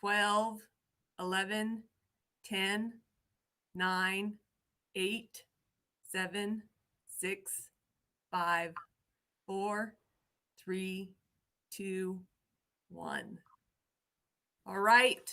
12, 11, 10, 9, 8, 7, 6, 5, 4, 3, 2, 1. All right,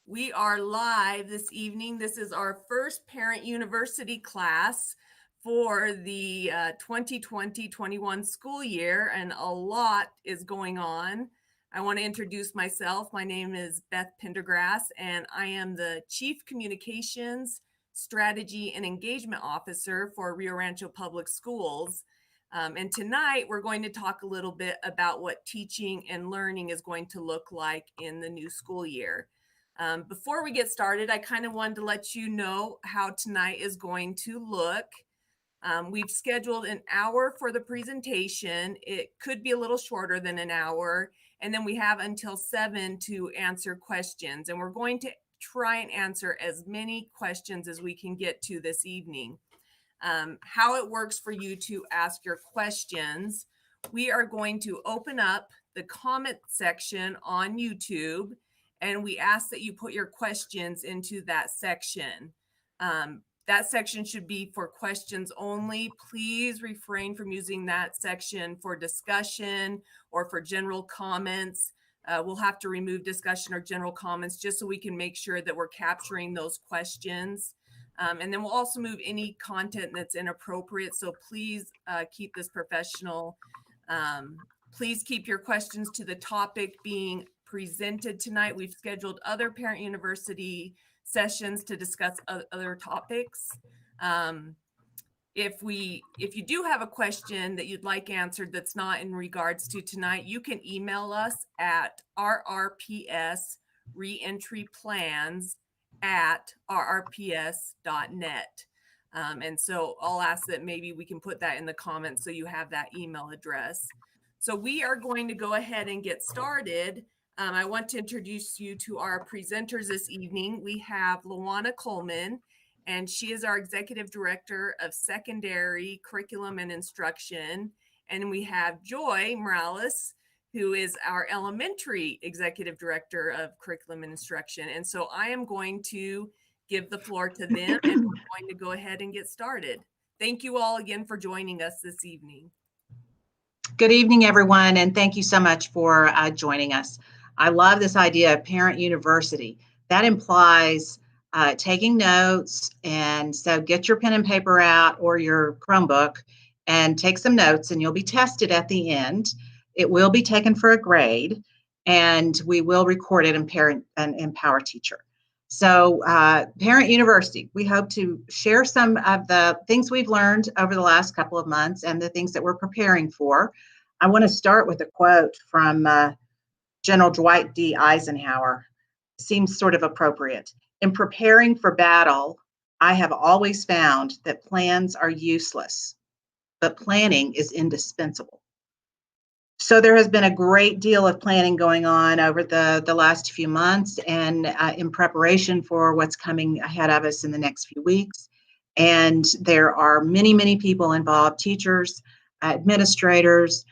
we are live this evening. This is our first Parent University class for the 2020-21 school year, and a lot is going on. I want to introduce myself. My name is Beth Pendergrass, and I am the Chief Communications, Strategy, and Engagement Officer for Rio Rancho Public Schools. And tonight we're going to talk a little bit about what teaching and learning is going to look like in the new school year. Before we get started, I kind of wanted to let you know how tonight is going to look. We've scheduled an hour for the presentation. It could be a little shorter than an hour. And then we have until 7 to answer questions. And we're going to try and answer as many questions as we can get to this evening. How it works for you to ask your questions. We are going to open up the comment section on YouTube, and we ask that you put your questions into that section. That section should be for questions only. Please refrain from using that section for discussion or for general comments. We'll have to remove discussion or general comments just so we can make sure that we're capturing those questions. And then we'll also move any content that's inappropriate. So please keep this professional. Please keep your questions to the topic being presented tonight. We've scheduled other Parent University sessions to discuss other topics. If you do have a question that you'd like answered that's not in regards to tonight, you can email us at rrpsreentryplans@rrps.net. And so I'll ask that maybe we can put that in the comments so you have that email address. So we are going to go ahead and get started. I want to introduce you to our presenters this evening. We have Luana Coleman, and she is our Executive Director of Secondary Curriculum and Instruction. And we have Joy Morales, who is our Elementary Executive Director of Curriculum and Instruction. And so I am going to give the floor to them, and we're going to go ahead and get started. Thank you all again for joining us this evening. Good evening, everyone, and thank you so much for joining us. I love this idea of Parent University. That implies taking notes, and so get your pen and paper out or your Chromebook and take some notes, and you'll be tested at the end. It will be taken for a grade, and we will record it in Parent and Empower Teacher. So Parent University, we hope to share some of the things we've learned over the last couple of months and the things that we're preparing for. I want to start with a quote from General Dwight D. Eisenhower. Seems sort of appropriate. In preparing for battle, I have always found that plans are useless, but planning is indispensable. So there has been a great deal of planning going on over the last few months, and in preparation for what's coming ahead of us in the next few weeks. And there are many, many people involved, teachers, administrators,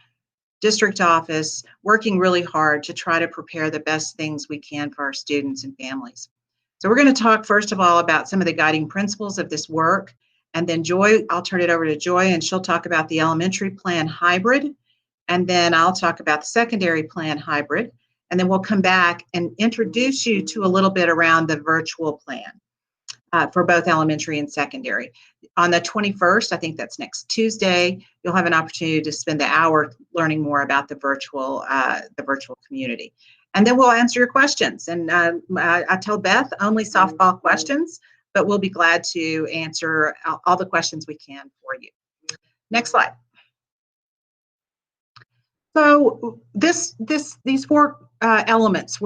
district office, working really hard to try to prepare the best things we can for our students and families. So we're going to talk first of all about some of the guiding principles of this work, and then Joy, I'll turn it over to Joy, and she'll talk about the elementary plan hybrid, and then I'll talk about the secondary plan hybrid, and then we'll come back and introduce you to a little bit around the virtual plan for both elementary and secondary. On the 21st, I think that's next Tuesday, you'll have an opportunity to spend the hour learning more about the virtual community. And then we'll answer your questions. And I tell Beth, only softball questions, but we'll be glad to answer all the questions we can for you. Next slide. So these four elements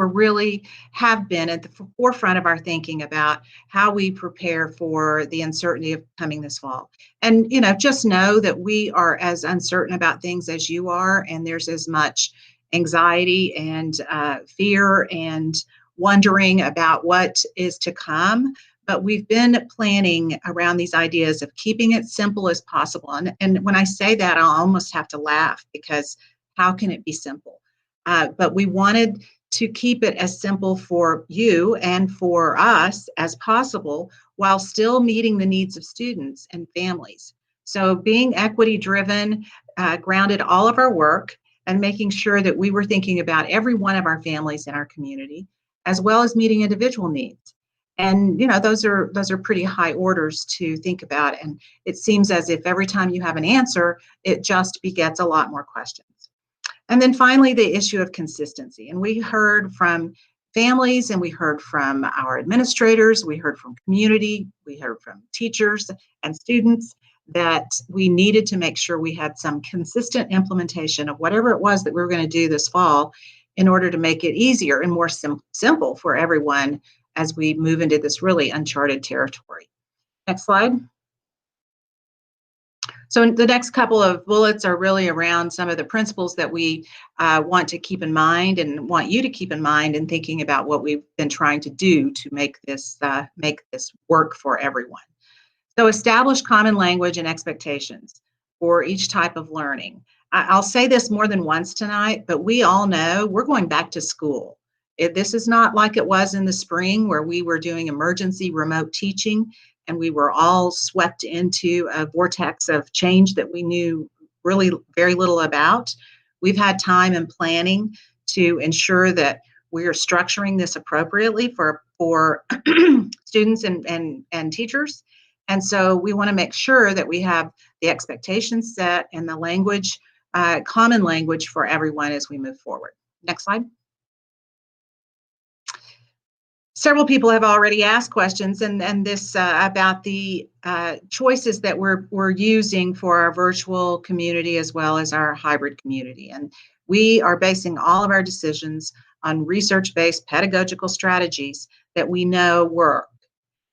have been at the forefront of our thinking about how we prepare for the uncertainty of coming this fall. And just know that we are as uncertain about things as you are, and there's as much anxiety and fear and wondering about what is to come. But we've been planning around these ideas of keeping it simple as possible. And when I say that, I'll almost have to laugh, because how can it be simple? But we wanted to keep it as simple for you and for us as possible while still meeting the needs of students and families. So being equity driven grounded all of our work and making sure that we were thinking about every one of our families in our community, as well as meeting individual needs. And those are pretty high orders to think about. And it seems as if every time you have an answer, it just begets a lot more questions. And then finally, the issue of consistency. And we heard from families, and we heard from our administrators, we heard from community, we heard from teachers and students that we needed to make sure we had some consistent implementation of whatever it was that we were going to do this fall in order to make it easier and more simple for everyone as we move into this really uncharted territory. Next slide. So the next couple of bullets are really around some of the principles that we want to keep in mind and want you to keep in mind in thinking about what we've been trying to do to make this work for everyone. So establish common language and expectations for each type of learning. I'll say this more than once tonight, but we all know we're going back to school. This is not like it was in the spring where we were doing emergency remote teaching and we were all swept into a vortex of change that we knew really very little about. We've had time and planning to ensure that we are structuring this appropriately for students and teachers. And so we want to make sure that we have the expectations set and the language, common language for everyone as we move forward. Next slide. Several people have already asked questions and this about the choices that we're using for our virtual community as well as our hybrid community. And we are basing all of our decisions on research-based pedagogical strategies that we know work.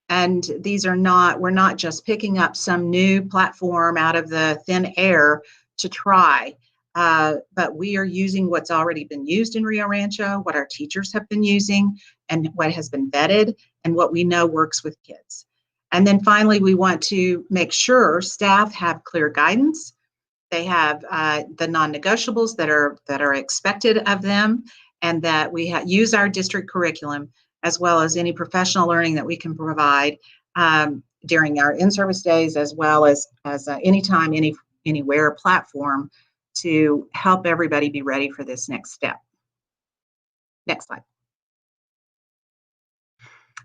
And we're not just picking up some new platform out of the thin air to try, but we are using what's already been used in Rio Rancho, what our teachers have been using, and what has been vetted, and what we know works with kids. And then finally, we want to make sure staff have clear guidance. They have the non-negotiables that are expected of them, and that we use our district curriculum as well as any professional learning that we can provide during our in-service days, as well as anytime, anywhere platform to help everybody be ready for this next step. Next slide.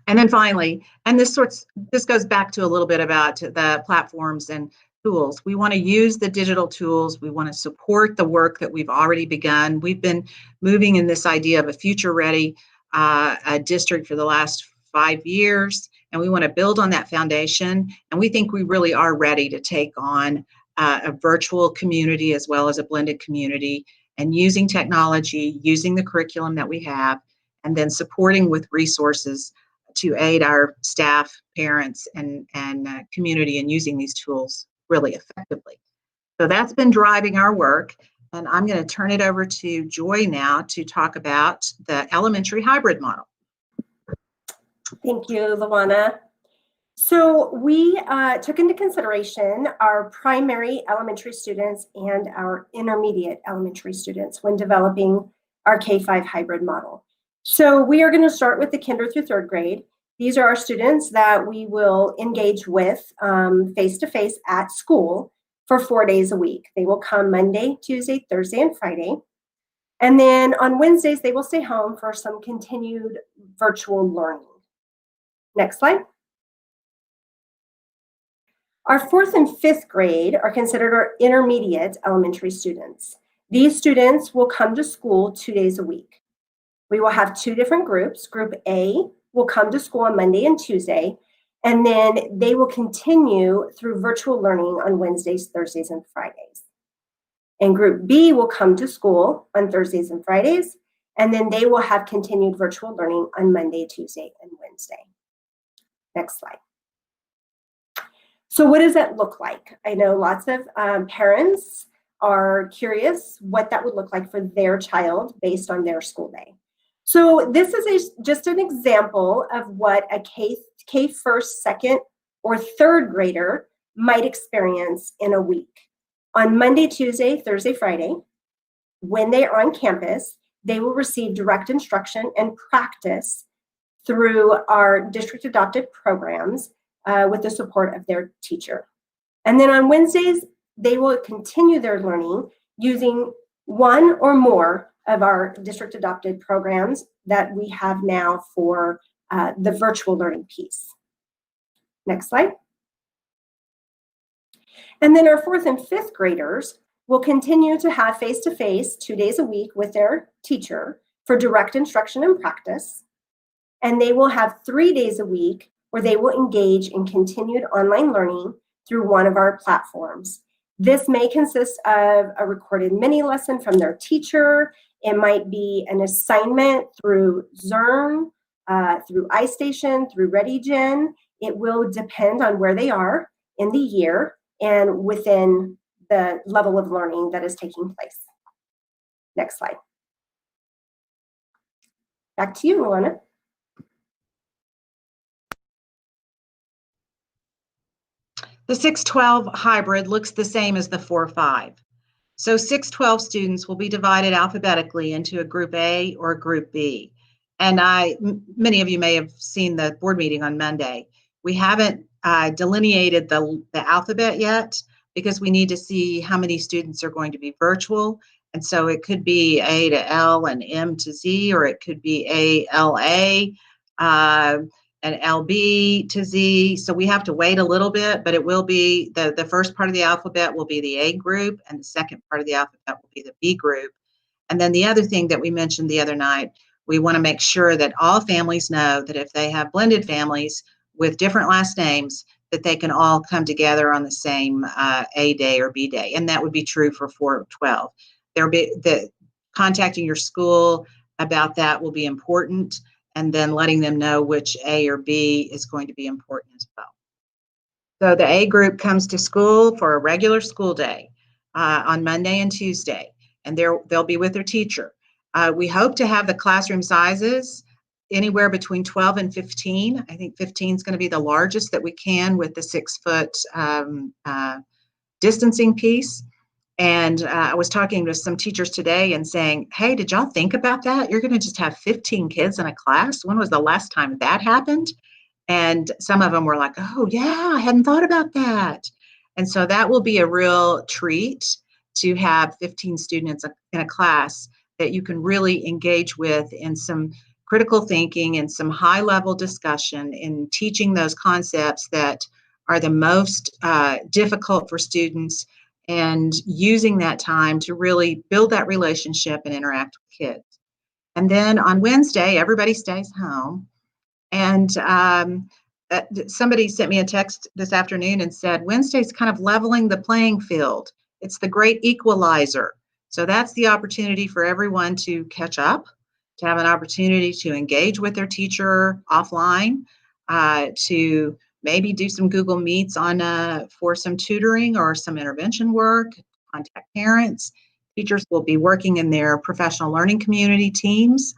And then finally, and this goes back to a little bit about the platforms and tools. We want to use the digital tools. We want to support the work that we've already begun. We've been moving in this idea of a future-ready district for the last 5 years, and we want to build on that foundation. And we think we really are ready to take on a virtual community as well as a blended community, and using technology, using the curriculum that we have, and then supporting with resources to aid our staff, parents, and community in using these tools really effectively. So that's been driving our work. And I'm going to turn it over to Joy now to talk about the elementary hybrid model. Thank you, Luana. So we took into consideration our primary elementary students and our intermediate elementary students when developing our K-5 hybrid model. So we are going to start with the kinder through third grade. These are our students that we will engage with face-to-face at school for 4 days a week. They will come Monday, Tuesday, Thursday, and Friday. And then on Wednesdays, they will stay home for some continued virtual learning. Next slide. Our fourth and fifth grade are considered our intermediate elementary students. These students will come to school 2 days a week. We will have 2 different groups. Group A will come to school on Monday and Tuesday, and then they will continue through virtual learning on Wednesdays, Thursdays, and Fridays. And Group B will come to school on Thursdays and Fridays, and then they will have continued virtual learning on Monday, Tuesday, and Wednesday. Next slide. So what does that look like? I know lots of parents are curious what that would look like for their child based on their school day. So this is just an example of what a K first, second, or third grader might experience in a week. On Monday, Tuesday, Thursday, Friday, when they are on campus, they will receive direct instruction and practice through our district adopted programs with the support of their teacher. And then on Wednesdays, they will continue their learning using one or more of our district adopted programs that we have now for the virtual learning piece. Next slide. And then our 4th and 5th graders will continue to have face-to-face 2 days a week with their teacher for direct instruction and practice. And they will have 3 days a week where they will engage in continued online learning through one of our platforms. This may consist of a recorded mini lesson from their teacher. It might be an assignment through Zern, through Istation, through ReadyGen. It will depend on where they are in the year and within the level of learning that is taking place. Next slide. Back to you, Luana. The 612 hybrid looks the same as the 4-5. So 612 students will be divided alphabetically into a group A or a group B. And many of you may have seen the board meeting on Monday. We haven't delineated the alphabet yet because we need to see how many students are going to be virtual. And so it could be A to L and M to Z, or it could be A, L, A, and LB to Z. So we have to wait a little bit, but it will be the first part of the alphabet will be the A group, and the second part of the alphabet will be the B group. And then the other thing that we mentioned the other night, we want to make sure that all families know that if they have blended families with different last names, that they can all come together on the same A day or B day. And that would be true for 412. There'll be contacting your school about that will be important, and then letting them know which A or B is going to be important as well. So the A group comes to school for a regular school day on Monday and Tuesday, and they'll be with their teacher. We hope to have the classroom sizes anywhere between 12 and 15. I think 15 is going to be the largest that we can with the 6-foot distancing piece. And I was talking to some teachers today and saying, hey, did y'all think about that? You're going to just have 15 kids in a class? When was the last time that happened? And some of them were like, oh, yeah, I hadn't thought about that. And so that will be a real treat to have 15 students in a class that you can really engage with in some critical thinking and some high-level discussion in teaching those concepts that are the most difficult for students, and using that time to really build that relationship and interact with kids. And then on Wednesday, everybody stays home. And somebody sent me a text this afternoon and said, Wednesday's kind of leveling the playing field. It's the great equalizer. So that's the opportunity for everyone to catch up, to have an opportunity to engage with their teacher offline, to maybe do some Google Meets for some tutoring or some intervention work, contact parents. Teachers will be working in their professional learning community teams,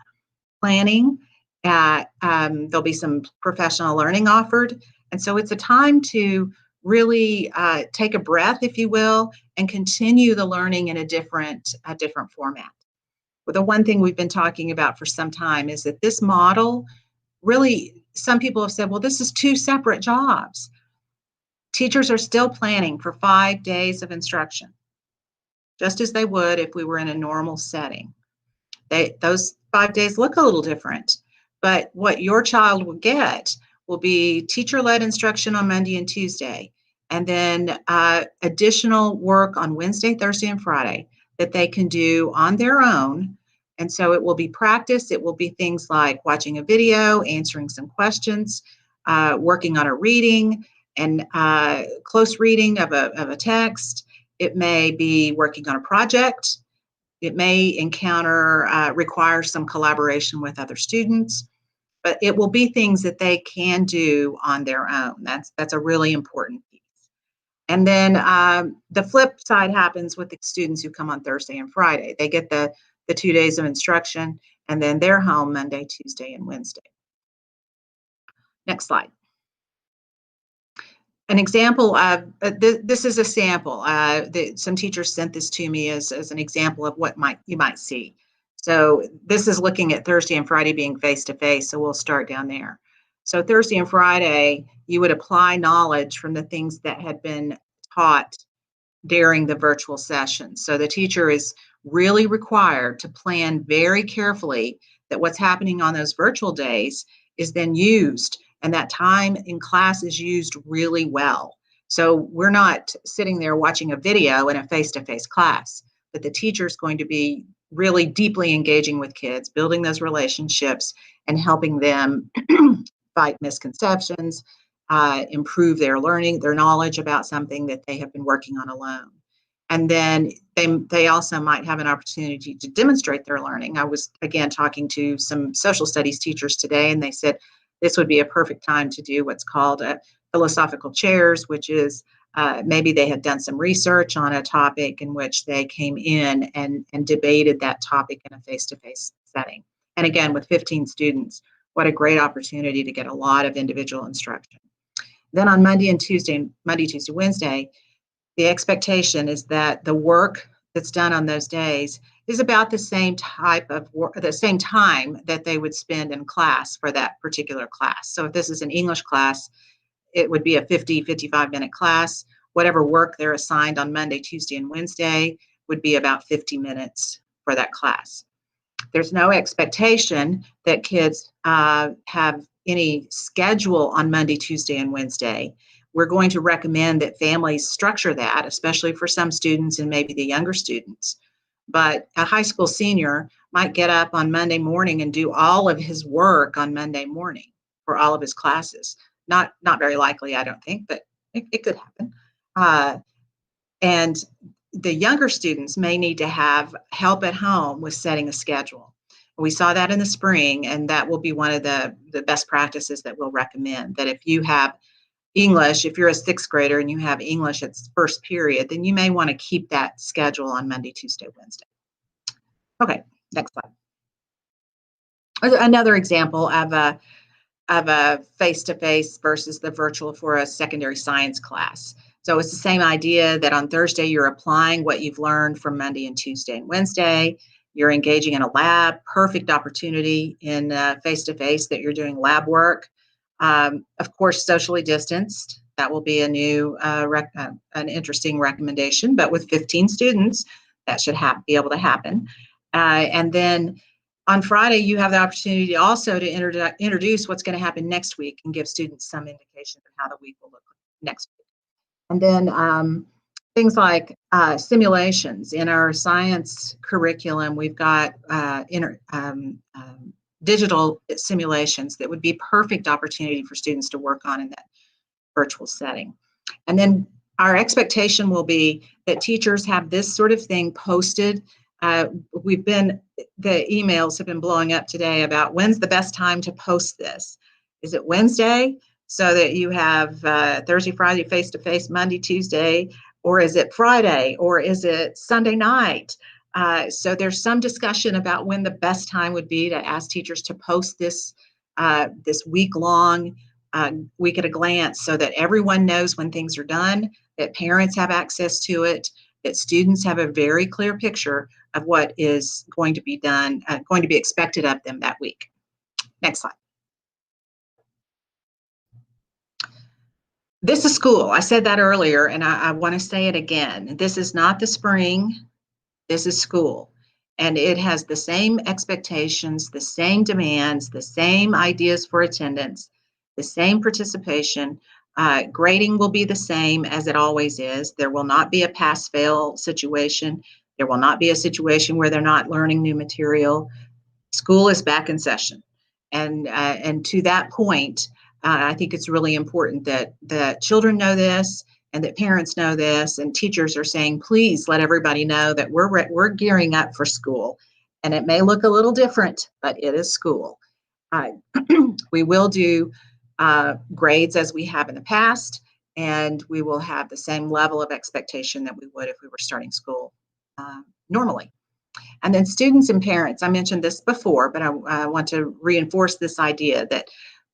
planning. There'll be some professional learning offered. And so it's a time to really take a breath, if you will, and continue the learning in a different format. Well, the one thing we've been talking about for some time is that this model really, some people have said, well, this is 2 separate jobs. Teachers are still planning for 5 days of instruction, just as they would if we were in a normal setting. Those 5 days look a little different, but what your child will get will be teacher-led instruction on Monday and Tuesday, and then additional work on Wednesday, Thursday, and Friday that they can do on their own. And so it will be practice. It will be things like watching a video, answering some questions, working on a reading and close reading of a text. It may be working on a project. It may require some collaboration with other students, but it will be things that they can do on their own. That's a really important piece. And then the flip side happens with the students who come on Thursday and Friday. They get the 2 days of instruction, and then they're home Monday, Tuesday, and Wednesday. Next slide. An example of, this is a sample. Some teachers sent this to me as an example of what you might see. So this is looking at Thursday and Friday being face-to-face, so we'll start down there. So Thursday and Friday, you would apply knowledge from the things that had been taught during the virtual session. So the teacher is really required to plan very carefully that what's happening on those virtual days is then used, and that time in class is used really well. So we're not sitting there watching a video in a face-to-face class, but the teacher is going to be really deeply engaging with kids, building those relationships and helping them fight misconceptions, improve their learning, their knowledge about something that they have been working on alone. And then they also might have an opportunity to demonstrate their learning. I was, again, talking to some social studies teachers today, and they said this would be a perfect time to do what's called philosophical chairs, which is maybe they had done some research on a topic in which they came in and debated that topic in a face-to-face setting. And again, with 15 students, what a great opportunity to get a lot of individual instruction. Then on Monday, Tuesday, Wednesday, the expectation is that the work that's done on those days is about the same type of work, the same time that they would spend in class for that particular class. So if this is an English class, it would be a 55-minute class. Whatever work they're assigned on Monday, Tuesday, and Wednesday would be about 50 minutes for that class. There's no expectation that kids have any schedule on Monday, Tuesday, and Wednesday. We're going to recommend that families structure that, especially for some students and maybe the younger students. But a high school senior might get up on Monday morning and do all of his work on Monday morning for all of his classes. Not very likely, I don't think, but it could happen. And the younger students may need to have help at home with setting a schedule. We saw that in the spring, and that will be one of the best practices that we'll recommend, that if you have English, if you're a sixth grader and you have English at first period, then you may want to keep that schedule on Monday, Tuesday, Wednesday. Okay, next slide. Another example of a face-to-face versus the virtual for a secondary science class. So it's the same idea that on Thursday, you're applying what you've learned from Monday and Tuesday and Wednesday. You're engaging in a lab, perfect opportunity in face-to-face that you're doing lab work. Of course, socially distanced. That will be a new, an interesting recommendation, but with 15 students, that should be able to happen. And then on Friday, you have the opportunity also to introduce what's going to happen next week and give students some indication of how the week will look next week. And then things like simulations. In our science curriculum, we've got digital simulations that would be perfect opportunity for students to work on in that virtual setting. And then our expectation will be that teachers have this sort of thing posted. The emails have been blowing up today about when's the best time to post this. Is it Wednesday, so that you have Thursday, Friday, face-to-face, Monday, Tuesday, or is it Friday, or is it Sunday night? So there's some discussion about when the best time would be to ask teachers to post this week-long, week at a glance, so that everyone knows when things are done, that parents have access to it, that students have a very clear picture of what is going to be done, going to be expected of them that week. Next slide. This is school. I said that earlier, and I want to say it again. This is not the spring. This is school. And it has the same expectations, the same demands, the same ideas for attendance, the same participation. Grading will be the same as it always is. There will not be a pass-fail situation. There will not be a situation where they're not learning new material. School is back in session. And to that point, I think it's really important that children know this and that parents know this, and teachers are saying, please let everybody know that we're gearing up for school. And it may look a little different, but it is school. We will do grades as we have in the past, and we will have the same level of expectation that we would if we were starting school normally. And then students and parents, I mentioned this before, but I want to reinforce this idea that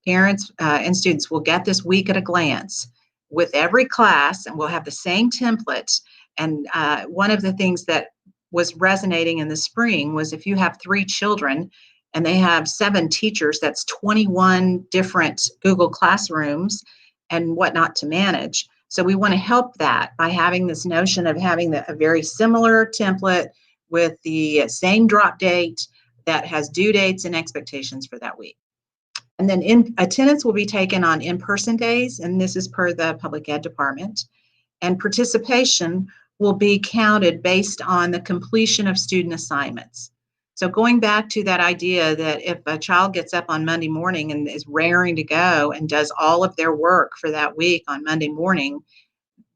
parents and students will get this week at a glance with every class, and we'll have the same template. And one of the things that was resonating in the spring was if you have 3 children and they have 7 teachers, that's 21 different Google Classrooms and whatnot to manage. So we want to help that by having this notion of having a very similar template with the same drop date that has due dates and expectations for that week. And then attendance will be taken on in-person days, and this is per the public ed department. And participation will be counted based on the completion of student assignments. So going back to that idea that if a child gets up on Monday morning and is raring to go and does all of their work for that week on Monday morning,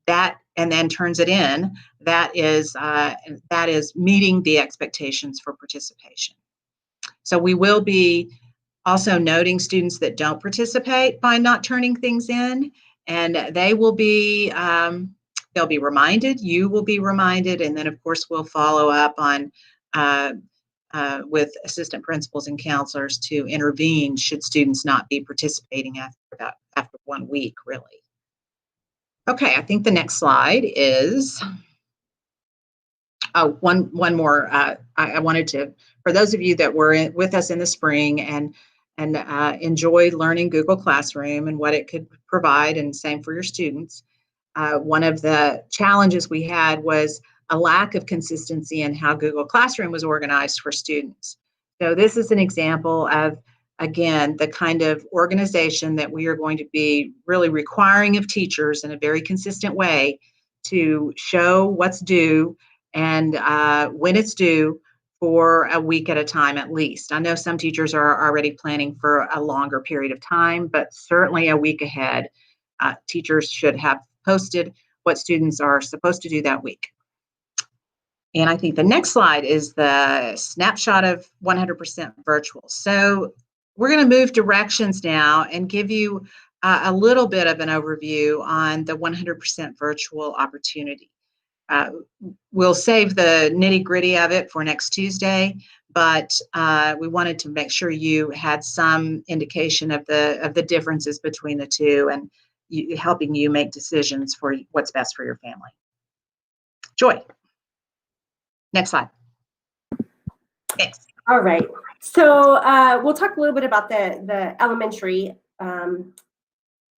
and then turns it in, that is meeting the expectations for participation. So we will be also noting students that don't participate by not turning things in, and they will be they'll be reminded, you will be reminded, and then of course we'll follow up on with assistant principals and counselors to intervene should students not be participating after 1 week, really. Okay, I think the next slide is one more. I wanted to, for those of you that were with us in the spring and enjoyed learning Google Classroom and what it could provide, and same for your students, one of the challenges we had was a lack of consistency in how Google Classroom was organized for students. So this is an example of, again, the kind of organization that we are going to be really requiring of teachers in a very consistent way to show what's due and when it's due for a week at a time at least. I know some teachers are already planning for a longer period of time, but certainly a week ahead, teachers should have posted what students are supposed to do that week. And I think the next slide is the snapshot of 100% virtual. So we're going to move directions now and give you a little bit of an overview on the 100% virtual opportunity. We'll save the nitty-gritty of it for next Tuesday, but we wanted to make sure you had some indication of the differences between the two and helping you make decisions for what's best for your family. Joy. Next slide. Thanks. All right. So we'll talk a little bit about the elementary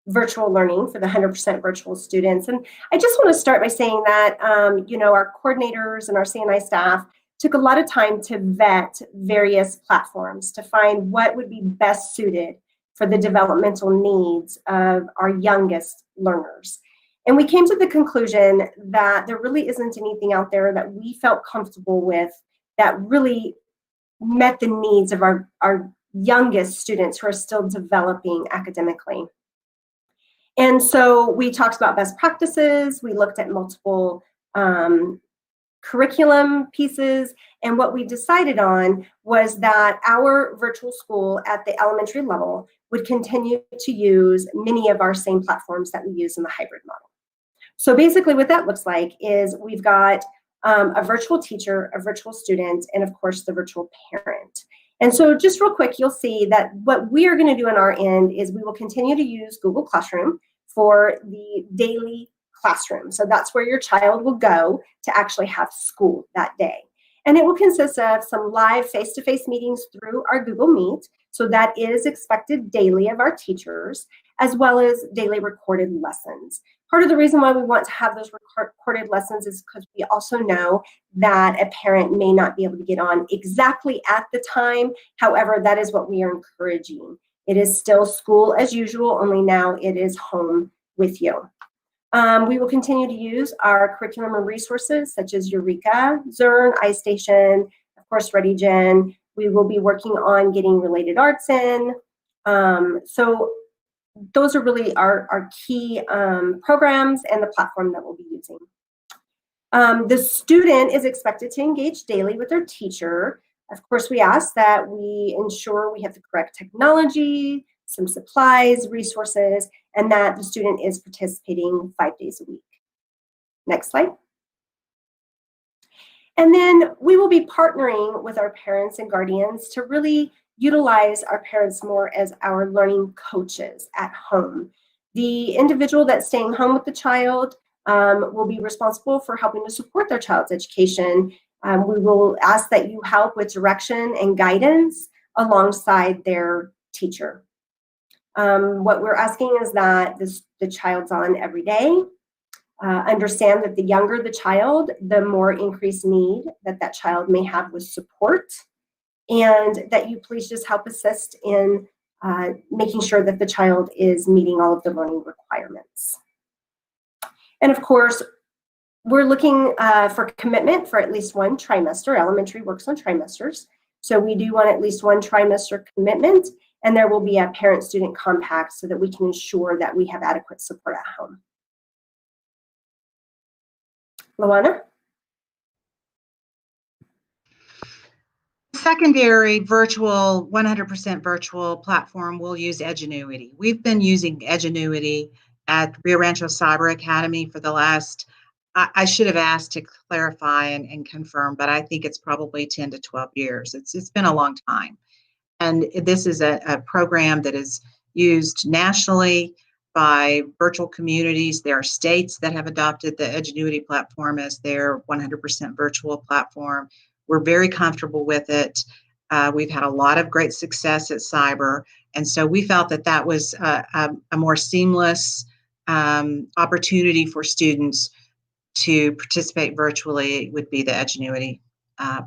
virtual learning for the 100% virtual students. And I just want to start by saying that, our coordinators and our CNI staff took a lot of time to vet various platforms to find what would be best suited for the developmental needs of our youngest learners. And we came to the conclusion that there really isn't anything out there that we felt comfortable with that really met the needs of our youngest students who are still developing academically. And so we talked about best practices, we looked at multiple curriculum pieces, and what we decided on was that our virtual school at the elementary level would continue to use many of our same platforms that we use in the hybrid model. So basically what that looks like is we've got a virtual teacher, a virtual student, and of course the virtual parent. And so just real quick, you'll see that what we are going to do on our end is we will continue to use Google Classroom for the daily classroom. So that's where your child will go to actually have school that day. And it will consist of some live face-to-face meetings through our Google Meet. So that is expected daily of our teachers, as well as daily recorded lessons. Part of the reason why we want to have those recorded lessons is because we also know that a parent may not be able to get on exactly at the time. However, that is what we are encouraging. It is still school as usual, only now it is home with you. We will continue to use our curriculum and resources such as Eureka, Zern, Istation, of course, ReadyGen. We will be working on getting related arts in. So those are really our key programs and the platform that we'll be using. The student is expected to engage daily with their teacher. Of course, we ask that we ensure we have the correct technology, some supplies, resources, and that the student is participating 5 days a week. Next slide. And then we will be partnering with our parents and guardians to really utilize our parents more as our learning coaches at home. The individual that's staying home with the child will be responsible for helping to support their child's education We will ask that you help with direction and guidance alongside their teacher. What we're asking is that the child's on every day. Understand that the younger the child, the more increased need that that child may have with support, and that you please just help assist in making sure that the child is meeting all of the learning requirements. And of course, we're looking for commitment for at least one trimester. Elementary works on trimesters. So we do want at least one trimester commitment, and there will be a parent-student compact so that we can ensure that we have adequate support at home. Luana? Secondary virtual, 100% virtual platform will use Edgenuity. We've been using Edgenuity at Rio Rancho Cyber Academy for the last, I should have asked to clarify and confirm, but I think it's probably 10 to 12 years. It's been a long time. And this is a program that is used nationally by virtual communities. There are states that have adopted the Edgenuity platform as their 100% virtual platform. We're very comfortable with it. We've had a lot of great success at Cyber. And so we felt that that was a more seamless opportunity for students to participate virtually would be the Edgenuity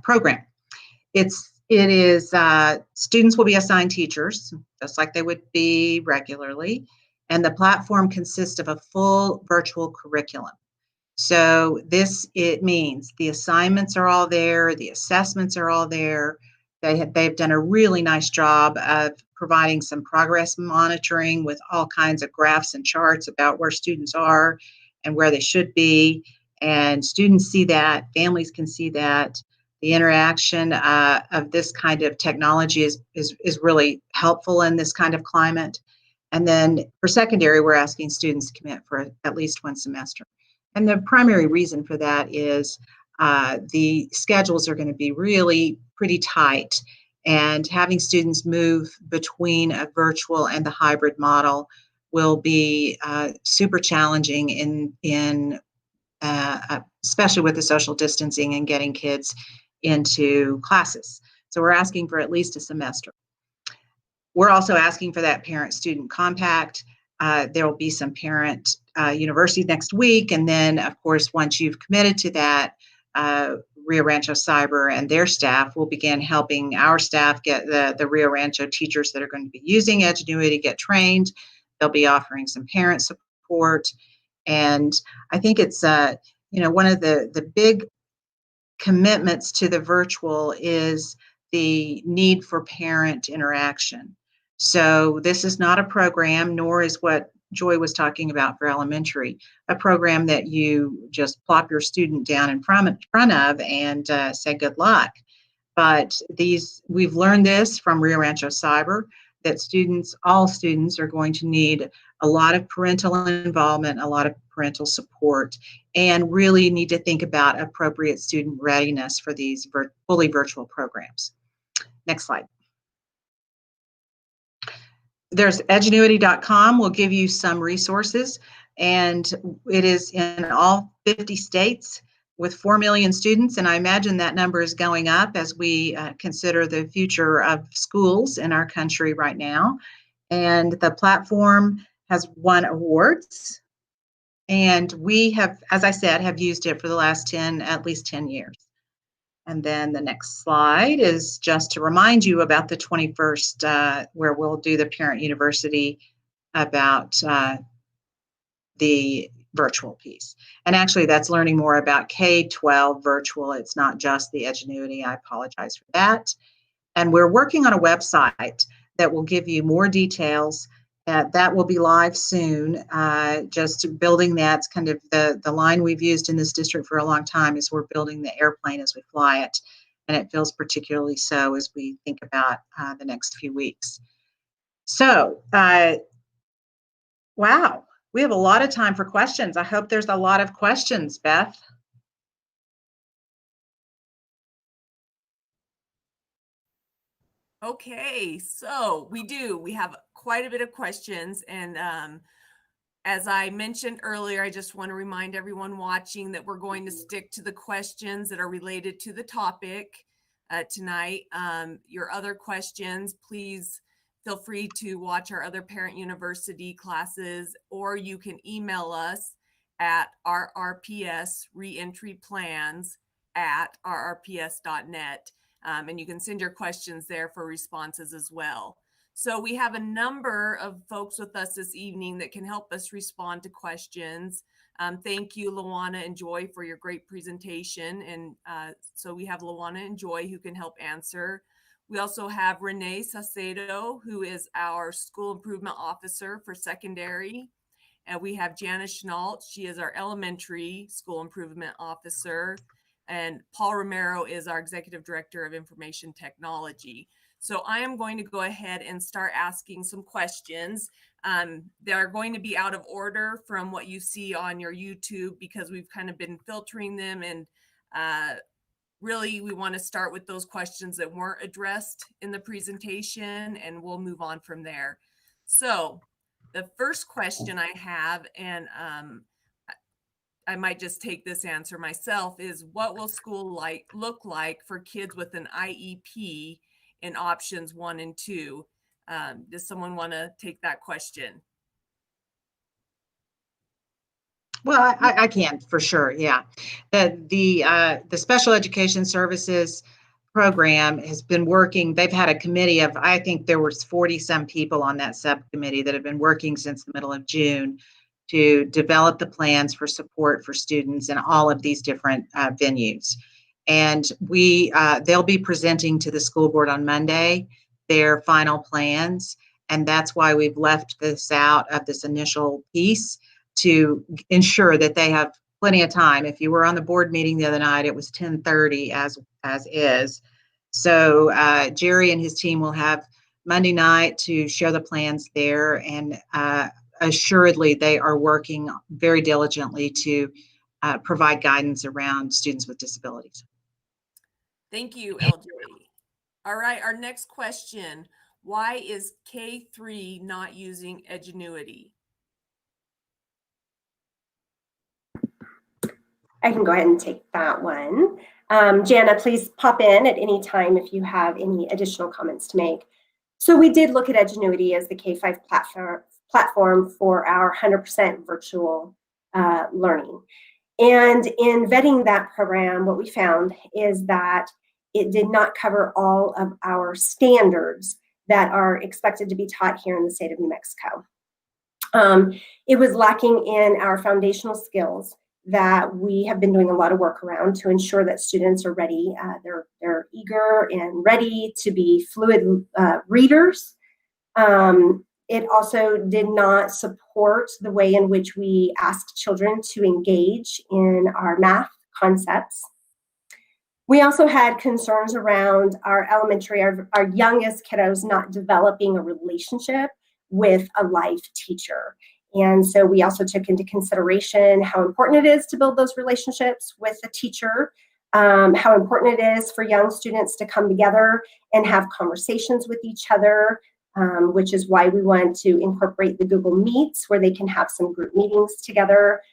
program. Students will be assigned teachers, just like they would be regularly. And the platform consists of a full virtual curriculum. So it means the assignments are all there, the assessments are all there. They've done a really nice job of providing some progress monitoring with all kinds of graphs and charts about where students are and where they should be. And students see that, families can see that. The interaction of this kind of technology is really helpful in this kind of climate. And then for secondary, we're asking students to commit for at least one semester. And the primary reason for that is the schedules are going to be really pretty tight, and having students move between a virtual and the hybrid model will be super challenging especially with the social distancing and getting kids into classes. So we're asking for at least a semester. We're also asking for that parent-student compact. There will be some parent university next week. And then, of course, once you've committed to that, Rio Rancho Cyber and their staff will begin helping our staff get the Rio Rancho teachers that are going to be using Edgenuity get trained. They'll be offering some parent support. And I think it's, one of the big commitments to the virtual is the need for parent interaction. So this is not a program, nor is what Joy was talking about for elementary, a program that you just plop your student down in front of and say good luck. But we've learned this from Rio Rancho Cyber, that all students are going to need a lot of parental involvement, a lot of parental support, and really need to think about appropriate student readiness for these fully virtual programs. Next slide. There's edgenuity.com will give you some resources, and it is in all 50 states with 4 million students, and I imagine that number is going up as we consider the future of schools in our country right now. And the platform has won awards, and we have, as I said, have used it for the last at least 10 years. And then the next slide is just to remind you about the 21st, where we'll do the Parent University about the virtual piece. And actually, that's learning more about K12 Virtual. It's not just the Edgenuity. I apologize for that. And we're working on a website that will give you more details. That will be live soon. Just building that's kind of the line we've used in this district for a long time is we're building the airplane as we fly it. And it feels particularly so as we think about the next few weeks. So, wow, we have a lot of time for questions. I hope there's a lot of questions, Beth. Okay, so we have quite a bit of questions, and As I mentioned earlier, I just want to remind everyone watching that we're going to stick to the questions that are related to the topic tonight. Your other questions, please feel free to watch our other Parent University classes, or you can email us at RRPS reentryplans@rrps.net. And you can send your questions there for responses as well. So we have a number of folks with us this evening that can help us respond to questions. Thank you, Luana and Joy, for your great presentation. And so we have Luana and Joy who can help answer. We also have Renee Sacedo, who is our School Improvement Officer for Secondary. And we have Janice Schnault. She is our Elementary School Improvement Officer. And Paul Romero is our Executive Director of Information Technology. So I am going to go ahead and start asking some questions. They are going to be out of order from what you see on your YouTube because we've kind of been filtering them, and really we want to start with those questions that weren't addressed in the presentation, and we'll move on from there. So the first question I have, and I might just take this answer myself, is what will school look like for kids with an IEP in options 1 and 2? Does someone want to take that question? Well, I can for sure. Yeah, the Special Education Services program has been working. They've had a committee of, I think there was 40 some people on that subcommittee that have been working since the middle of June to develop the plans for support for students in all of these different venues. And they'll be presenting to the school board on Monday their final plans. And that's why we've left this out of this initial piece, to ensure that they have plenty of time. If you were on the board meeting the other night, it was 10:30 as is. So Jerry and his team will have Monday night to show the plans there, and assuredly they are working very diligently to provide guidance around students with disabilities. Thank you, LJ. All right, our next question. Why is K3 not using Edgenuity? I can go ahead and take that one. Jana, please pop in at any time if you have any additional comments to make. So we did look at Edgenuity as the K5 platform for our 100% virtual learning. And in vetting that program, what we found is that it did not cover all of our standards that are expected to be taught here in the state of New Mexico. It was lacking in our foundational skills that we have been doing a lot of work around to ensure that students are ready. They're eager and ready to be fluid readers. It also did not support the way in which we asked children to engage in our math concepts. We also had concerns around our elementary, our youngest kiddos not developing a relationship with a live teacher. And so we also took into consideration how important it is to build those relationships with a teacher, how important it is for young students to come together and have conversations with each other, which is why we want to incorporate the Google Meets where they can have some group meetings together.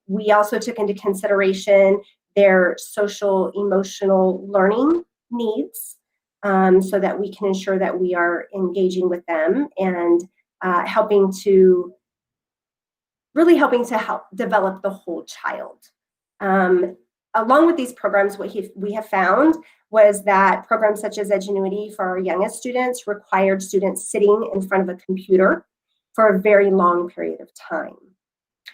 We also took into consideration their social emotional learning needs, so that we can ensure that we are engaging with them and helping to help develop the whole child. Along with these programs, what we have found was that programs such as Edgenuity for our youngest students required students sitting in front of a computer for a very long period of time.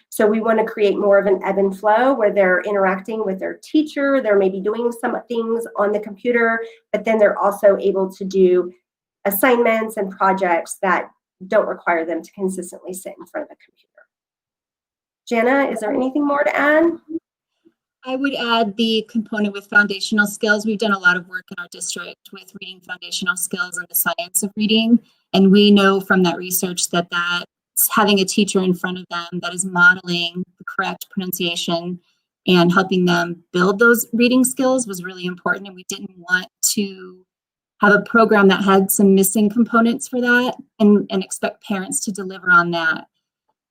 So we want to create more of an ebb and flow where they're interacting with their teacher, they're maybe doing some things on the computer, but then they're also able to do assignments and projects that don't require them to consistently sit in front of a computer. Jana, is there anything more to add? I would add the component with foundational skills. We've done a lot of work in our district with reading foundational skills and the science of reading. And we know from that research that having a teacher in front of them that is modeling the correct pronunciation and helping them build those reading skills was really important. And we didn't want to have a program that had some missing components for that and expect parents to deliver on that.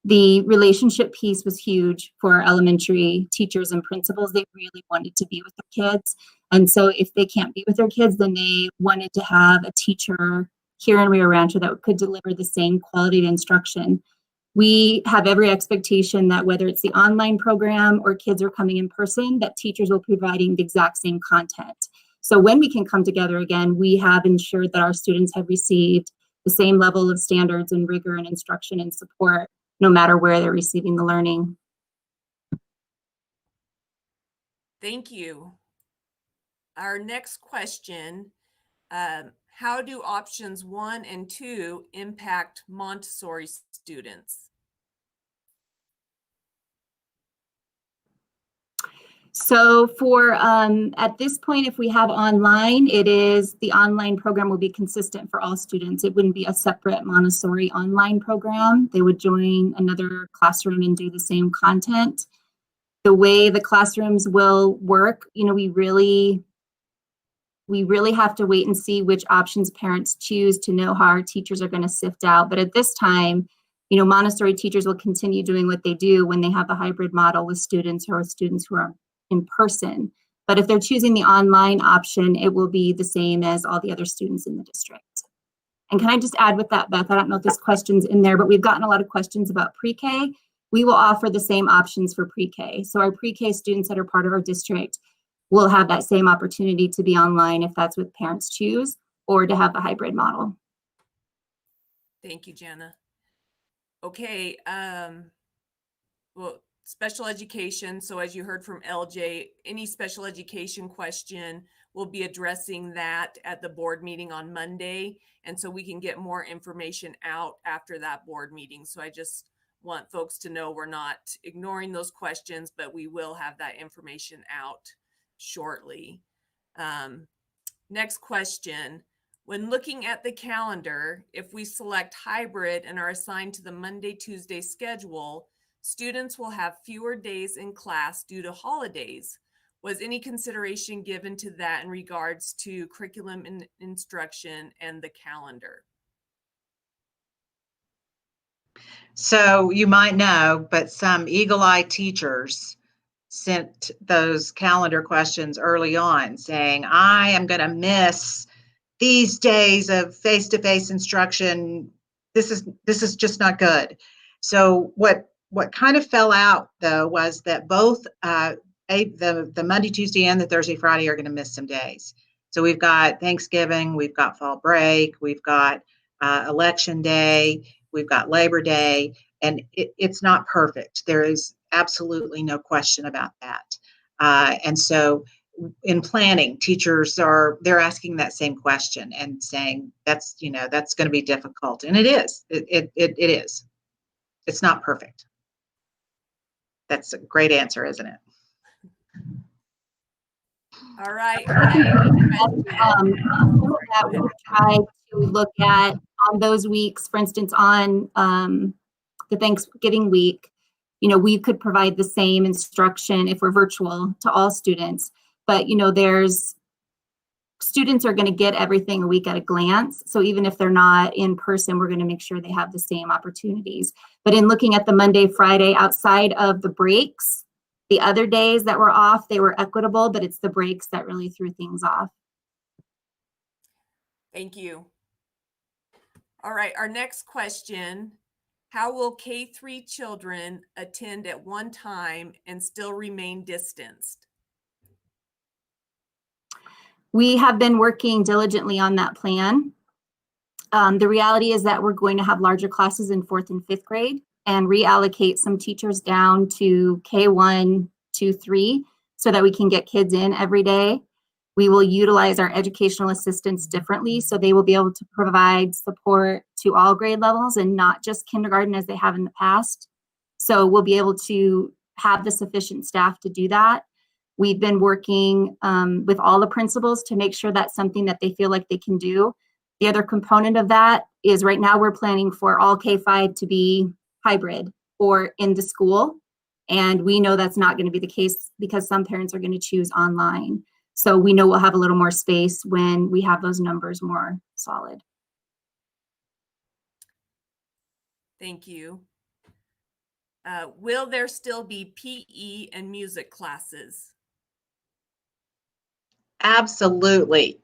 The relationship piece was huge for elementary teachers and principals. They really wanted to be with their kids. And so if they can't be with their kids, then they wanted to have a teacher here in Rio Rancho that could deliver the same quality of instruction. We have every expectation that whether it's the online program or kids are coming in person, that teachers will be providing the exact same content. So when we can come together again, we have ensured that our students have received the same level of standards and rigor and instruction and support, no matter where they're receiving the learning. Thank you. Our next question, how do options 1 and 2 impact Montessori students? So for at this point, if we have online, the online program will be consistent for all students. It wouldn't be a separate Montessori online program. They would join another classroom and do the same content. The way the classrooms will work, we really have to wait and see which options parents choose to know how our teachers are going to sift out. But at this time, Montessori teachers will continue doing what they do when they have a hybrid model with students who are in person. But if they're choosing the online option, it will be the same as all the other students in the district. And can I just add with that, Beth, I don't know if this question's in there, but we've gotten a lot of questions about pre-K. We will offer the same options for pre-K. So our pre-K students that are part of our district will have that same opportunity to be online if that's what parents choose, or to have the hybrid model. Thank you, Jana. Okay, well, special education. So as you heard from LJ, any special education question, we'll be addressing that at the board meeting on Monday. And so we can get more information out after that board meeting. So I just want folks to know we're not ignoring those questions, but we will have that information out shortly. Next question. When looking at the calendar, if we select hybrid and are assigned to the Monday-Tuesday schedule, students will have fewer days in class due to holidays. Was any consideration given to that in regards to curriculum and instruction and the calendar? So you might know, but some eagle-eyed teachers sent those calendar questions early on saying, I am going to miss these days of face-to-face instruction. This is just not good. So what kind of fell out though was that both the Monday, Tuesday, and the Thursday, Friday are going to miss some days. So we've got Thanksgiving, we've got fall break, we've got election day, we've got Labor Day, and it's not perfect. There is absolutely no question about that. And so in planning, teachers they're asking that same question and saying that's going to be difficult, and it is. It is. It's not perfect. That's a great answer, isn't it? All right. We try to look at on those weeks, for instance, on the Thanksgiving week, we could provide the same instruction if we're virtual to all students. But, there's students are going to get everything a week at a glance. So even if they're not in person, we're going to make sure they have the same opportunities. But in looking at the Monday, Friday, outside of the breaks, the other days that were off, they were equitable, but it's the breaks that really threw things off. Thank you. All right, our next question. How will K3 children attend at one time and still remain distanced? We have been working diligently on that plan. The reality is that we're going to have larger classes in 4th and 5th grade and reallocate some teachers down to K1, 2, 3, so that we can get kids in every day. We will utilize our educational assistants differently, so they will be able to provide support to all grade levels and not just kindergarten as they have in the past. So we'll be able to have the sufficient staff to do that. We've been working with all the principals to make sure that's something that they feel like they can do. The other component of that is right now we're planning for all K5 to be hybrid or in the school. And we know that's not going to be the case because some parents are going to choose online. So we know we'll have a little more space when we have those numbers more solid. Thank you. Will there still be PE and music classes? Absolutely.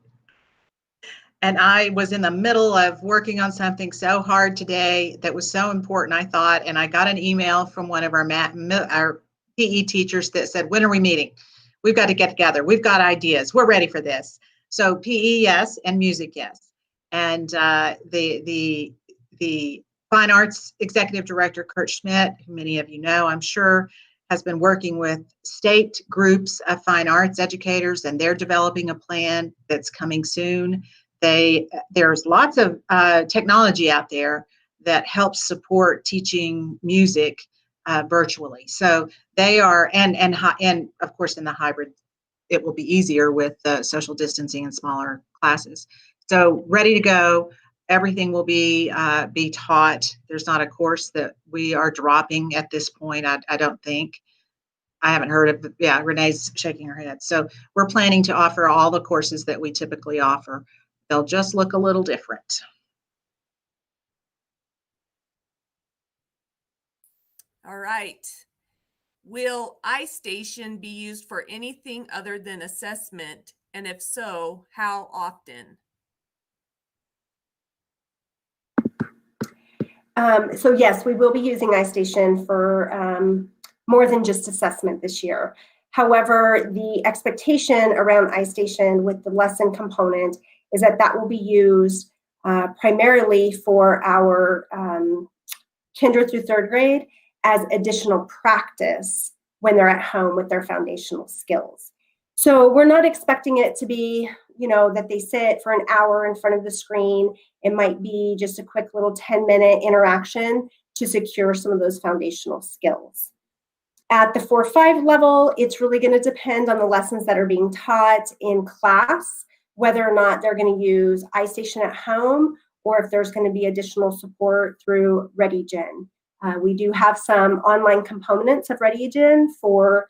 And I was in the middle of working on something so hard today that was so important, I thought, and I got an email from one of our PE teachers that said, when are we meeting? We've got to get together. We've got ideas. We're ready for this. So PE, yes, and music, yes. And the Fine Arts Executive Director, Kurt Schmidt, who many of you know, I'm sure, has been working with state groups of fine arts educators, and they're developing a plan that's coming soon. There's lots of technology out there that helps support teaching music virtually. So they are, and of course in the hybrid, it will be easier with social distancing and smaller classes. So ready to go. Everything will be taught. There's not a course that we are dropping at this point. I don't think. I haven't heard of. Yeah, Renee's shaking her head. So we're planning to offer all the courses that we typically offer. They'll just look a little different. All right. Will Istation be used for anything other than assessment? And if so, how often? So yes, we will be using Istation for more than just assessment this year. However, the expectation around Istation with the lesson component is that that will be used primarily for our kinder through third grade as additional practice when they're at home with their foundational skills. So we're not expecting it to be, that they sit for an hour in front of the screen. It might be just a quick little 10-minute interaction to secure some of those foundational skills. At the 4-5 level, it's really going to depend on the lessons that are being taught in class, whether or not they're going to use Istation at home or if there's going to be additional support through ReadyGen. We do have some online components of ReadyGen for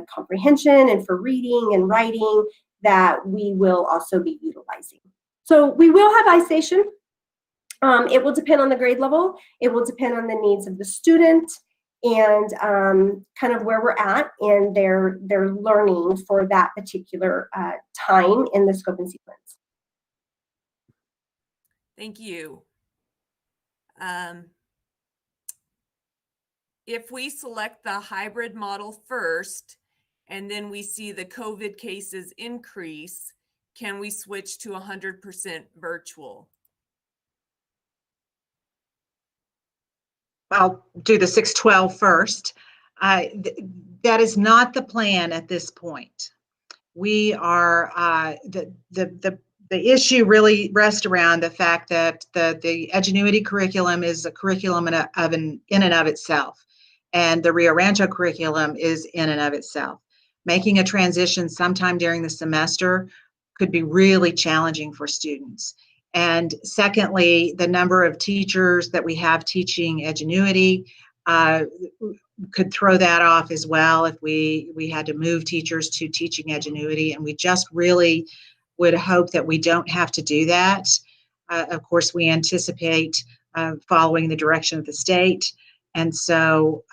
comprehension and for reading and writing that we will also be utilizing. So we will have Istation. It will depend on the grade level. It will depend on the needs of the student and kind of where we're at in their learning for that particular time in the scope and sequence. Thank you. If we select the hybrid model first, and then we see the COVID cases increase, can we switch to 100% virtual? I'll do the 612 first. That is not the plan at this point. We are, the issue really rests around the fact that the Edgenuity curriculum is a curriculum in and of itself. And the Rio Rancho curriculum is in and of itself. Making a transition sometime during the semester could be really challenging for students. And secondly, the number of teachers that we have teaching Edgenuity could throw that off as well if we had to move teachers to teaching Edgenuity. And we just really would hope that we don't have to do that. Of course, we anticipate following the direction of the state. And so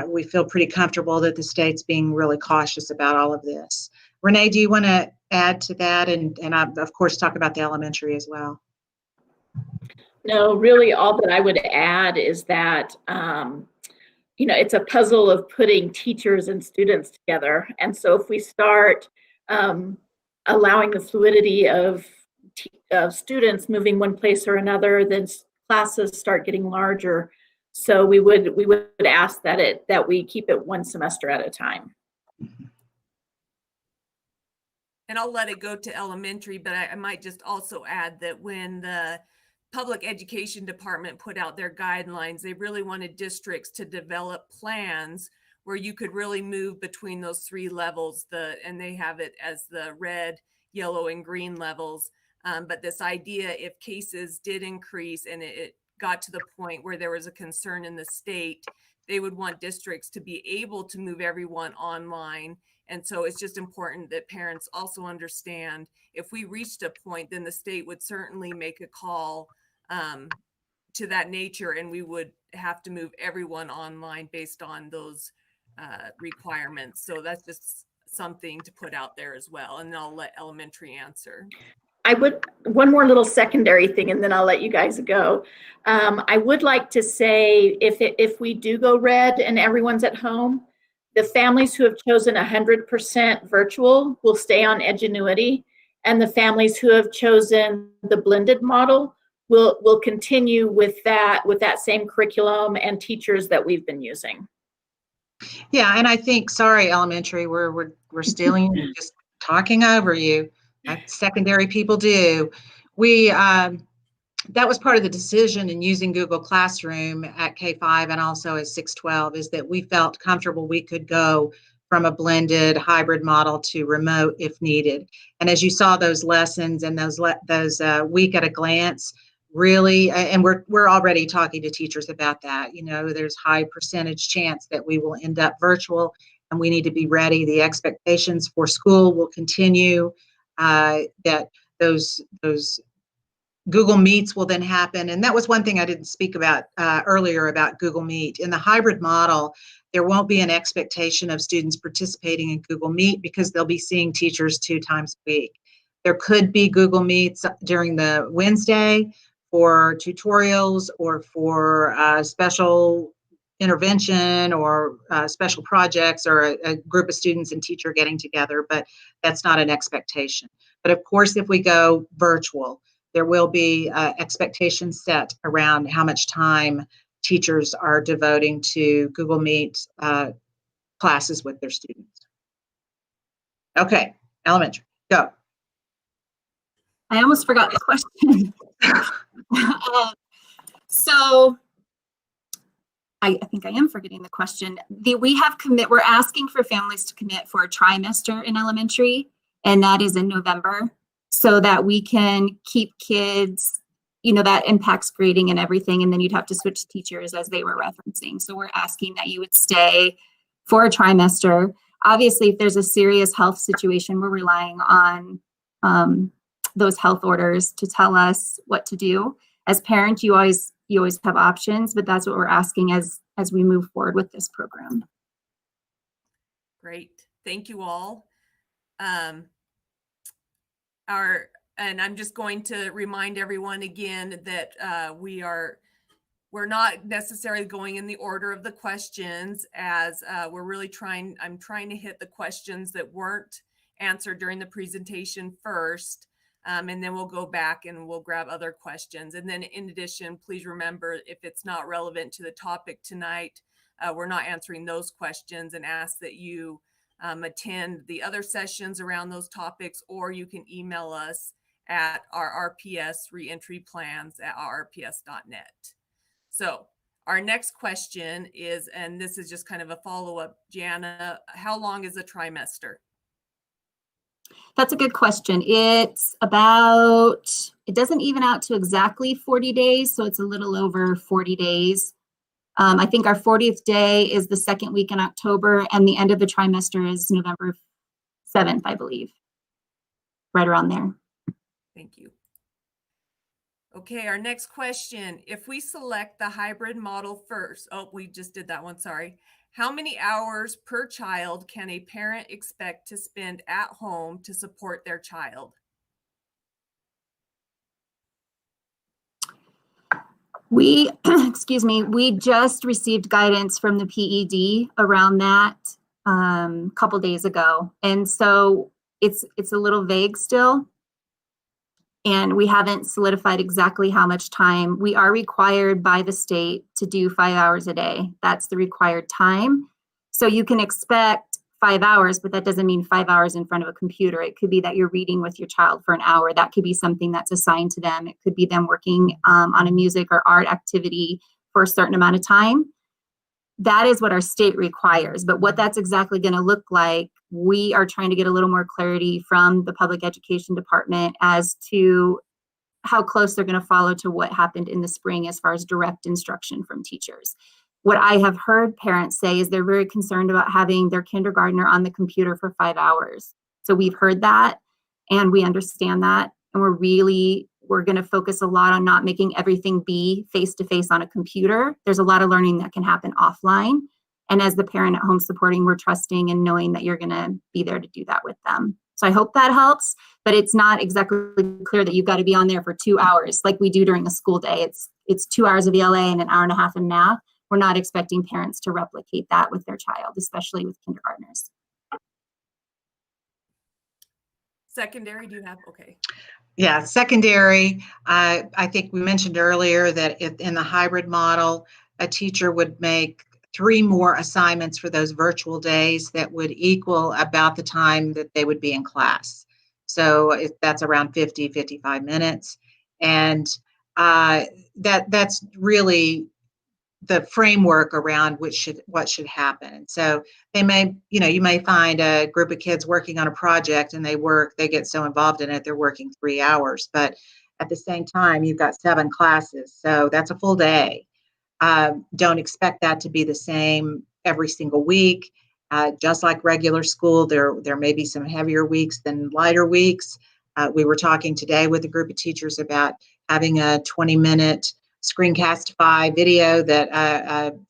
we feel pretty comfortable that the state's being really cautious about all of this. Renee, do you want to add to that? And of course, talk about the elementary as well. No, really all that I would add is that, it's a puzzle of putting teachers and students together. And so if we start allowing the fluidity of students moving one place or another, then classes start getting larger. So we would ask that we keep it one semester at a time. And I'll let it go to elementary, but I might just also add that when the public education department put out their guidelines, they really wanted districts to develop plans where you could really move between those three levels, and they have it as the red, yellow, and green levels. But this idea, if cases did increase and it got to the point where there was a concern in the state, they would want districts to be able to move everyone online. And so it's just important that parents also understand if we reached a point, then the state would certainly make a call to that nature, and we would have to move everyone online based on those requirements. So that's just something to put out there as well. And I'll let elementary answer. One more little secondary thing, and then I'll let you guys go. I would like to say, if we do go red and everyone's at home, the families who have chosen 100% virtual will stay on Edgenuity, and the families who have chosen the blended model will continue with that same curriculum and teachers that we've been using. Yeah, and I think, sorry, elementary, we're stealing, just talking over you. Secondary people do. We that was part of the decision in using Google Classroom at K5 and also at 612, is that we felt comfortable we could go from a blended hybrid model to remote if needed. And as you saw those lessons and those week at a glance, really, and we're already talking to teachers about that. You know, there's high percentage chance that we will end up virtual, and we need to be ready. The expectations for school will continue. That those Google Meets will then happen. And that was one thing I didn't speak about earlier about Google Meet. In the hybrid model, there won't be an expectation of students participating in Google Meet because they'll be seeing teachers 2 times a week. There could be Google Meets during the Wednesday for tutorials or for special intervention or special projects or a group of students and teacher getting together, but that's not an expectation. But of course, if we go virtual, there will be expectations set around how much time teachers are devoting to Google Meet classes with their students. Okay, elementary, go. I almost forgot the question. So I think I am forgetting the question. We're asking for families to commit for a trimester in elementary, and that is in November, so that we can keep kids, you know, that impacts grading and everything, and then you'd have to switch teachers as they were referencing. So we're asking that you would stay for a trimester. Obviously, if there's a serious health situation, we're relying on those health orders to tell us what to do. As parents, you always have options, but that's what we're asking as we move forward with this program. Great, thank you all. And I'm just going to remind everyone again that we're not necessarily going in the order of the questions, as we're really I'm trying to hit the questions that weren't answered during the presentation first. And then we'll go back and we'll grab other questions. And then in addition, please remember, if it's not relevant to the topic tonight, we're not answering those questions, and ask that you attend the other sessions around those topics, or you can email us at RRPS reentryplans@rrps.net. So our next question is, and this is just kind of a follow-up, Jana, how long is a trimester? That's a good question. It doesn't even out to exactly 40 days, so it's a little over 40 days. I think our 40th day is the second week in October, and the end of the trimester is November 7th, I believe. Right around there. Thank you. Okay, our next question. If we select the hybrid model first, we just did that one, sorry. How many hours per child can a parent expect to spend at home to support their child? We just received guidance from the PED around that a couple days ago. And so it's a little vague still. And we haven't solidified exactly how much time. We are required by the state to do 5 hours a day. That's the required time. So you can expect 5 hours, but that doesn't mean 5 hours in front of a computer. It could be that you're reading with your child for an hour. That could be something that's assigned to them. It could be them working on a music or art activity for a certain amount of time. That is what our state requires. But what that's exactly going to look like, we are trying to get a little more clarity from the public education department as to how close they're going to follow to what happened in the spring as far as direct instruction from teachers. What I have heard parents say is they're very concerned about having their kindergartner on the computer for 5 hours. So we've heard that, and we understand that, and we're really we're going to focus a lot on not making everything be face-to-face on a computer. There's a lot of learning that can happen offline. And as the parent at home supporting, we're trusting and knowing that you're going to be there to do that with them. So I hope that helps, but it's not exactly clear that you've got to be on there for 2 hours like we do during a school day. It's 2 hours of ELA and an hour and a half in math. We're not expecting parents to replicate that with their child, especially with kindergartners. Secondary, do you have? Okay. Yeah, secondary, I think we mentioned earlier that if in the hybrid model, a teacher would make 3 more assignments for those virtual days that would equal about the time that they would be in class. So if that's around 50, 55 minutes. And that's really the framework around what should happen. And so they may, you may find a group of kids working on a project and they get so involved in it, they're working 3 hours. But at the same time, you've got 7 classes. So that's a full day. Don't expect that to be the same every single week. Just like regular school, there may be some heavier weeks than lighter weeks. We were talking today with a group of teachers about having a 20-minute screencastify video that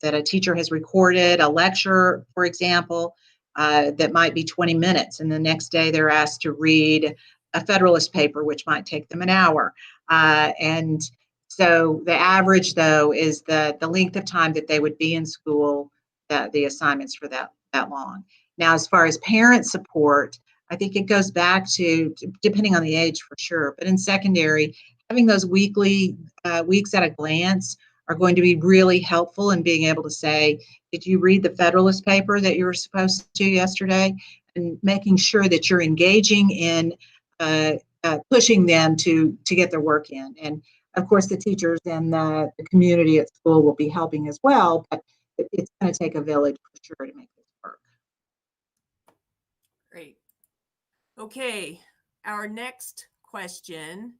a teacher has recorded, a lecture, for example, that might be 20 minutes. And the next day they're asked to read a Federalist paper, which might take them an hour. And so the average, though, is the length of time that they would be in school, the assignments for that long. Now, as far as parent support, I think it goes back to, depending on the age for sure, but in secondary, having those weekly weeks at a glance are going to be really helpful in being able to say, did you read the Federalist paper that you were supposed to yesterday? And making sure that you're engaging in pushing them to get their work in. And of course, the teachers and the community at school will be helping as well, but it's going to take a village for sure to make this work. Great. Okay, our next question.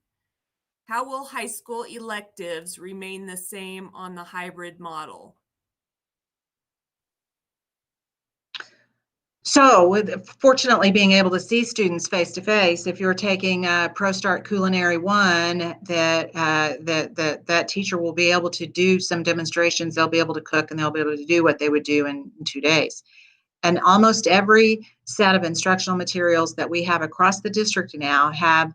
How will high school electives remain the same on the hybrid model? So, fortunately, being able to see students face to face, if you're taking ProStart Culinary 1, that teacher will be able to do some demonstrations. They'll be able to cook and they'll be able to do what they would do in 2 days. And almost every set of instructional materials that we have across the district now have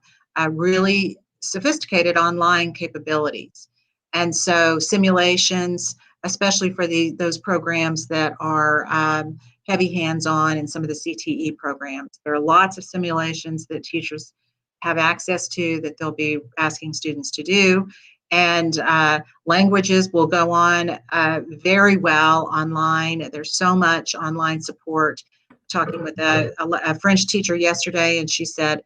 really sophisticated online capabilities. And so simulations, especially for those programs that are heavy hands-on in some of the CTE programs. There are lots of simulations that teachers have access to that they'll be asking students to do. And languages will go on very well online. There's so much online support. Talking with a French teacher yesterday, and she said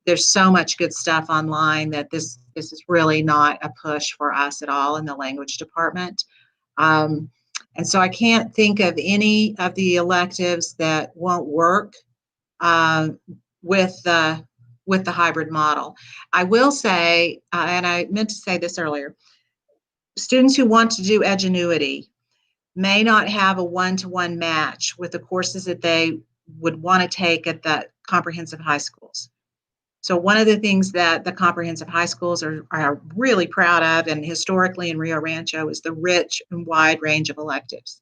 there's so much good stuff online that this is really not a push for us at all in the language department. And so I can't think of any of the electives that won't work with the hybrid model. I will say, and I meant to say this earlier, students who want to do Edgenuity may not have a one-to-one match with the courses that they would want to take at the comprehensive high schools. So one of the things that the comprehensive high schools are really proud of, and historically in Rio Rancho, is the rich and wide range of electives.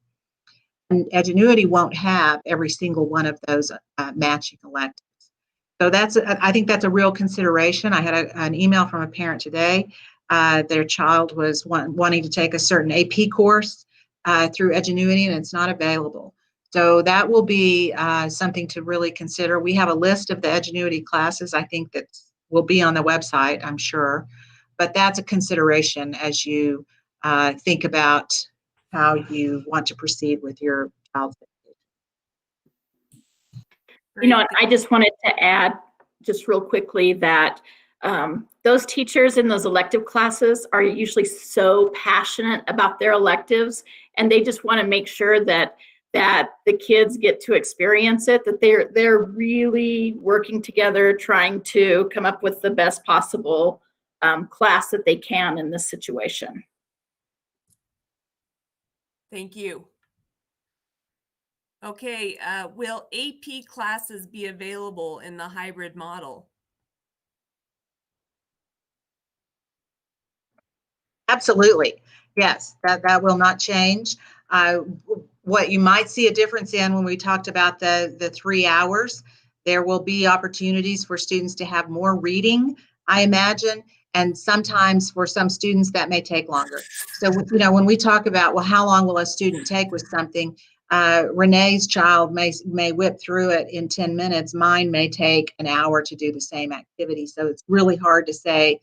And Edgenuity won't have every single one of those matching electives. So I think that's a real consideration. I had an email from a parent today. Their child was wanting to take a certain AP course through Edgenuity, and it's not available. So that will be something to really consider. We have a list of the Edgenuity classes. I think that will be on the website, I'm sure. But that's a consideration as you think about how you want to proceed with your child's education. I just wanted to add just real quickly that those teachers in those elective classes are usually so passionate about their electives, and they just want to make sure that the kids get to experience it, that they're really working together, trying to come up with the best possible class that they can in this situation. Thank you. Okay, will AP classes be available in the hybrid model? Absolutely. Yes, that will not change. What you might see a difference in when we talked about the 3 hours, there will be opportunities for students to have more reading, I imagine, and sometimes for some students that may take longer. So, when we talk about, well, how long will a student take with something, Renee's child may whip through it in 10 minutes. Mine may take an hour to do the same activity. So it's really hard to say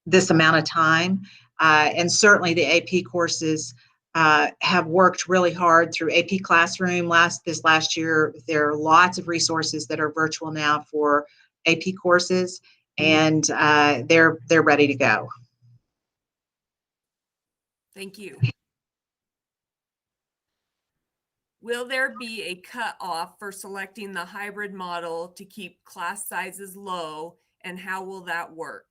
this amount of time. And certainly the AP courses have worked really hard through AP Classroom this last year. There are lots of resources that are virtual now for AP courses, and they're ready to go. Thank you. Will there be a cutoff for selecting the hybrid model to keep class sizes low, and how will that work?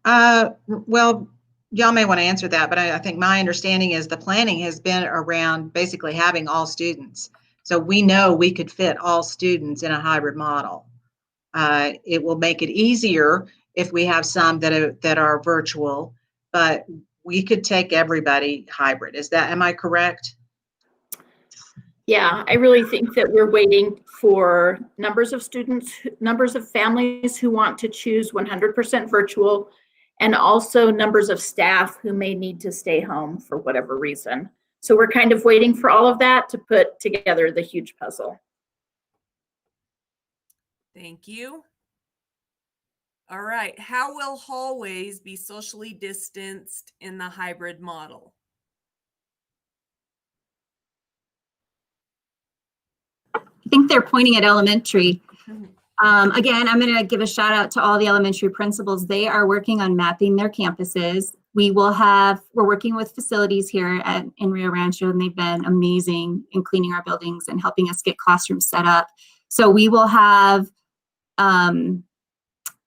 Well, y'all may want to answer that, but I think my understanding is the planning has been around basically having all students. So we know we could fit all students in a hybrid model. It will make it easier if we have some that are virtual, but we could take everybody hybrid. Am I correct? Yeah, I really think that we're waiting for numbers of students, numbers of families who want to choose 100% virtual, and also numbers of staff who may need to stay home for whatever reason. So we're kind of waiting for all of that to put together the huge puzzle. Thank you. All right, how will hallways be socially distanced in the hybrid model? I think they're pointing at elementary. Again, I'm going to give a shout out to all the elementary principals. They are working on mapping their campuses. We're working with facilities here in Rio Rancho, and they've been amazing in cleaning our buildings and helping us get classrooms set up. So we will have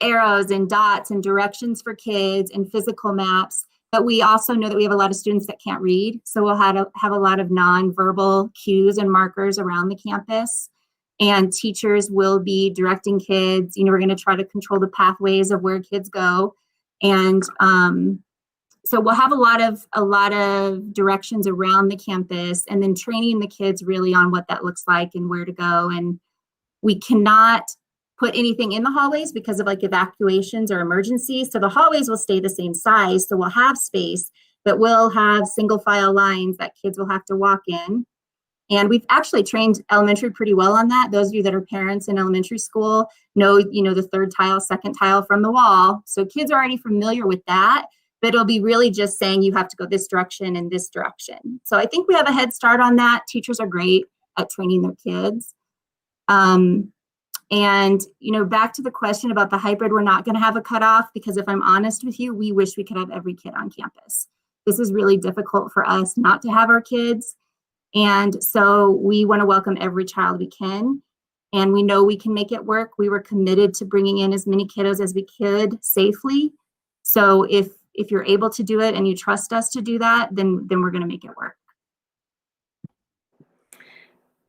arrows and dots and directions for kids and physical maps. But we also know that we have a lot of students that can't read. So we'll have a lot of nonverbal cues and markers around the campus. And teachers will be directing kids. We're going to try to control the pathways of where kids go. And so we'll have a lot of directions around the campus, and then training the kids really on what that looks like and where to go. And we cannot put anything in the hallways because of evacuations or emergencies. So the hallways will stay the same size. So we'll have space, but we'll have single file lines that kids will have to walk in. And we've actually trained elementary pretty well on that. Those of you that are parents in elementary school know, the third tile, second tile from the wall. So kids are already familiar with that, but it'll be really just saying you have to go this direction and this direction. So I think we have a head start on that. Teachers are great at training their kids. And, back to the question about the hybrid, we're not going to have a cutoff because if I'm honest with you, we wish we could have every kid on campus. This is really difficult for us not to have our kids. And so we want to welcome every child we can. And we know we can make it work. We were committed to bringing in as many kiddos as we could safely. So if you're able to do it and you trust us to do that, then we're going to make it work.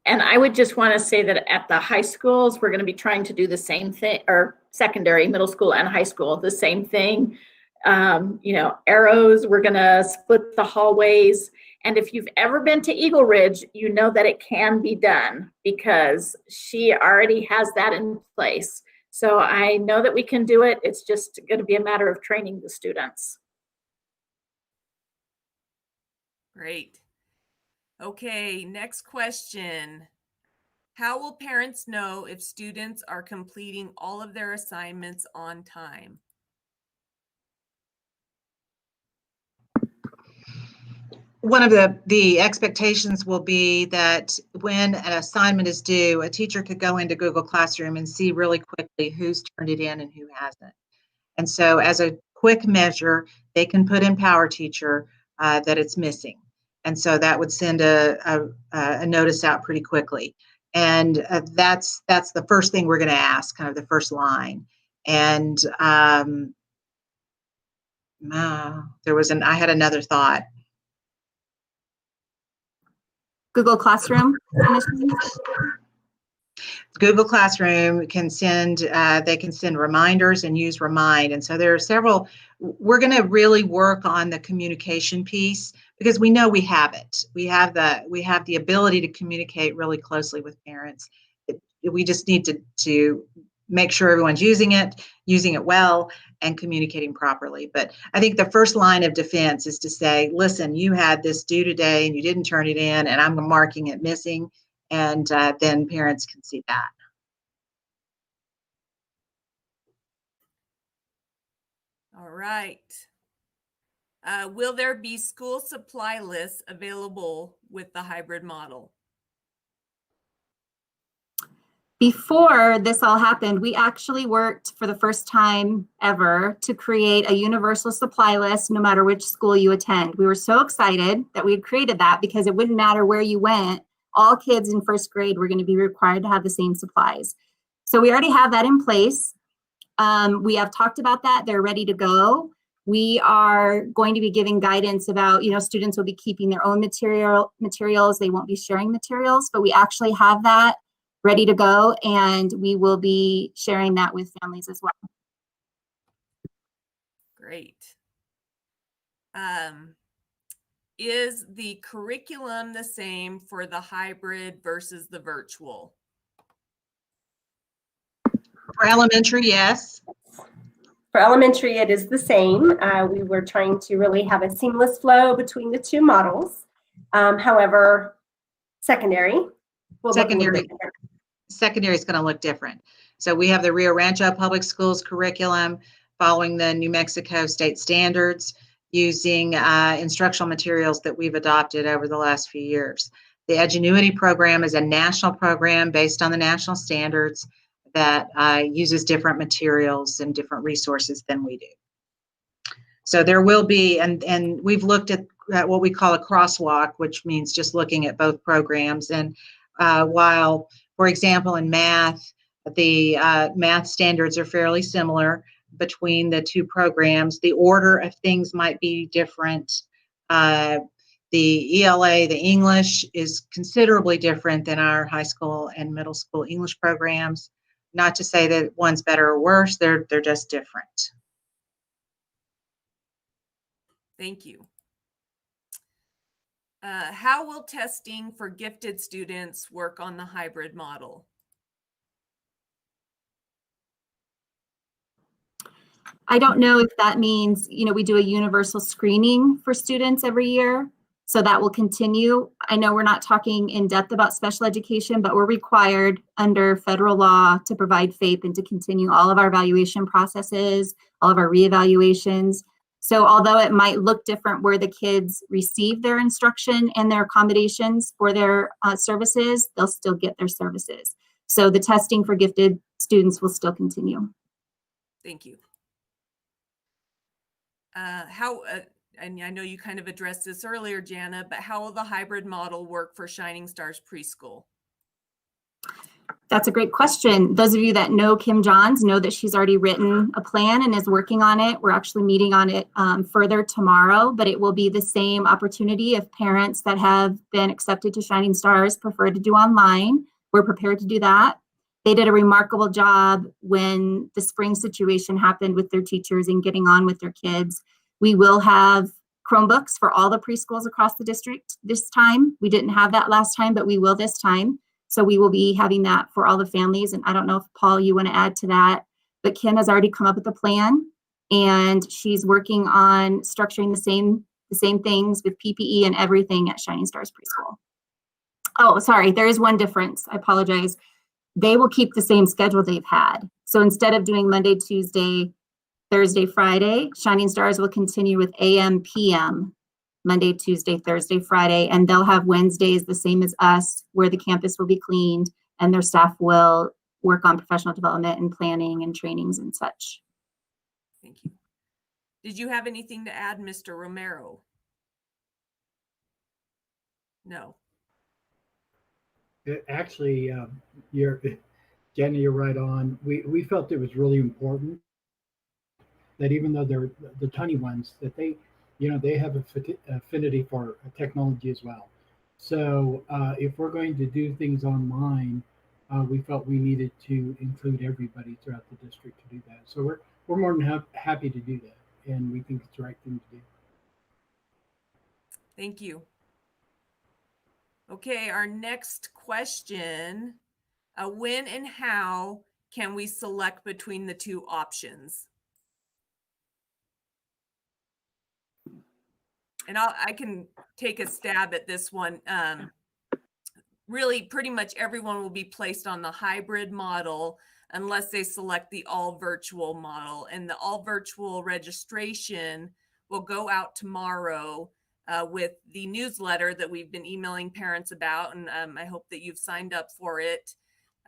And I would just want to say that at the high schools, we're going to be trying to do the same thing, or secondary, middle school, and high school, the same thing. Arrows, we're going to split the hallways. And if you've ever been to Eagle Ridge, you know that it can be done because she already has that in place. So I know that we can do it. It's just going to be a matter of training the students. Great. Okay, next question. How will parents know if students are completing all of their assignments on time? One of the expectations will be that when an assignment is due, a teacher could go into Google Classroom and see really quickly who's turned it in and who hasn't. And so as a quick measure, they can put in Power Teacher that it's missing. And so that would send a notice out pretty quickly. And that's the first thing we're going to ask, kind of the first line. And I had another thought. Google Classroom. Google Classroom can send, they can send reminders and use Remind. And so there are several, we're going to really work on the communication piece because we know we have it. We have the ability to communicate really closely with parents. We just need to make sure everyone's using it well, and communicating properly. But I think the first line of defense is to say, listen, you had this due today and you didn't turn it in, and I'm marking it missing. And then parents can see that. All right. Will there be school supply lists available with the hybrid model? Before this all happened, we actually worked for the first time ever to create a universal supply list no matter which school you attend. We were so excited that we had created that because it wouldn't matter where you went. All kids in first grade were going to be required to have the same supplies. So we already have that in place. We have talked about that. They're ready to go. We are going to be giving guidance about, students will be keeping their own materials. They won't be sharing materials, but we actually have that ready to go, and we will be sharing that with families as well. Great. Is the curriculum the same for the hybrid versus the virtual? For elementary, yes. For elementary, it is the same. We were trying to really have a seamless flow between the two models. However, secondary will look a little bit different. Secondary is going to look different. So we have the Rio Rancho Public Schools curriculum following the New Mexico state standards, using instructional materials that we've adopted over the last few years. The Edgenuity program is a national program based on the national standards that uses different materials and different resources than we do. So there will be, and we've looked at what we call a crosswalk, which means just looking at both programs. And while, for example, in math, the math standards are fairly similar between the two programs, the order of things might be different. The ELA, the English, is considerably different than our high school and middle school English programs. Not to say that one's better or worse, they're just different. Thank you. How will testing for gifted students work on the hybrid model? I don't know if that means, we do a universal screening for students every year. So that will continue. I know we're not talking in depth about special education, but we're required under federal law to provide FAPE and to continue all of our evaluation processes, all of our reevaluations. So although it might look different where the kids receive their instruction and their accommodations for their services, they'll still get their services. So the testing for gifted students will still continue. Thank you. And I know you kind of addressed this earlier, Jana, but how will the hybrid model work for Shining Stars Preschool? That's a great question. Those of you that know Kim Johns know that she's already written a plan and is working on it. We're actually meeting on it further tomorrow, but it will be the same opportunity if parents that have been accepted to Shining Stars prefer to do online. We're prepared to do that. They did a remarkable job when the spring situation happened with their teachers and getting on with their kids. We will have Chromebooks for all the preschools across the district this time. We didn't have that last time, but we will this time. So we will be having that for all the families. And I don't know if, Paul, you want to add to that, but Kim has already come up with a plan, and she's working on structuring the same things with PPE and everything at Shining Stars Preschool. Oh, sorry, there is one difference. I apologize. They will keep the same schedule they've had. So instead of doing Monday, Tuesday, Thursday, Friday, Shining Stars will continue with AM, PM, Monday, Tuesday, Thursday, Friday, and they'll have Wednesdays the same as us, where the campus will be cleaned and their staff will work on professional development and planning and trainings and such. Thank you. Did you have anything to add, Mr. Romero? No. Actually, Jenny, you're right on. We felt it was really important that even though they're the tiny ones, that they have affinity for technology as well. So if we're going to do things online, we felt we needed to include everybody throughout the district to do that. So we're more than happy to do that, and we think it's the right thing to do. Thank you. Okay, our next question, when and how can we select between the two options? And I can take a stab at this one. Really, pretty much everyone will be placed on the hybrid model unless they select the all virtual model. And the all virtual registration will go out tomorrow with the newsletter that we've been emailing parents about. And I hope that you've signed up for it.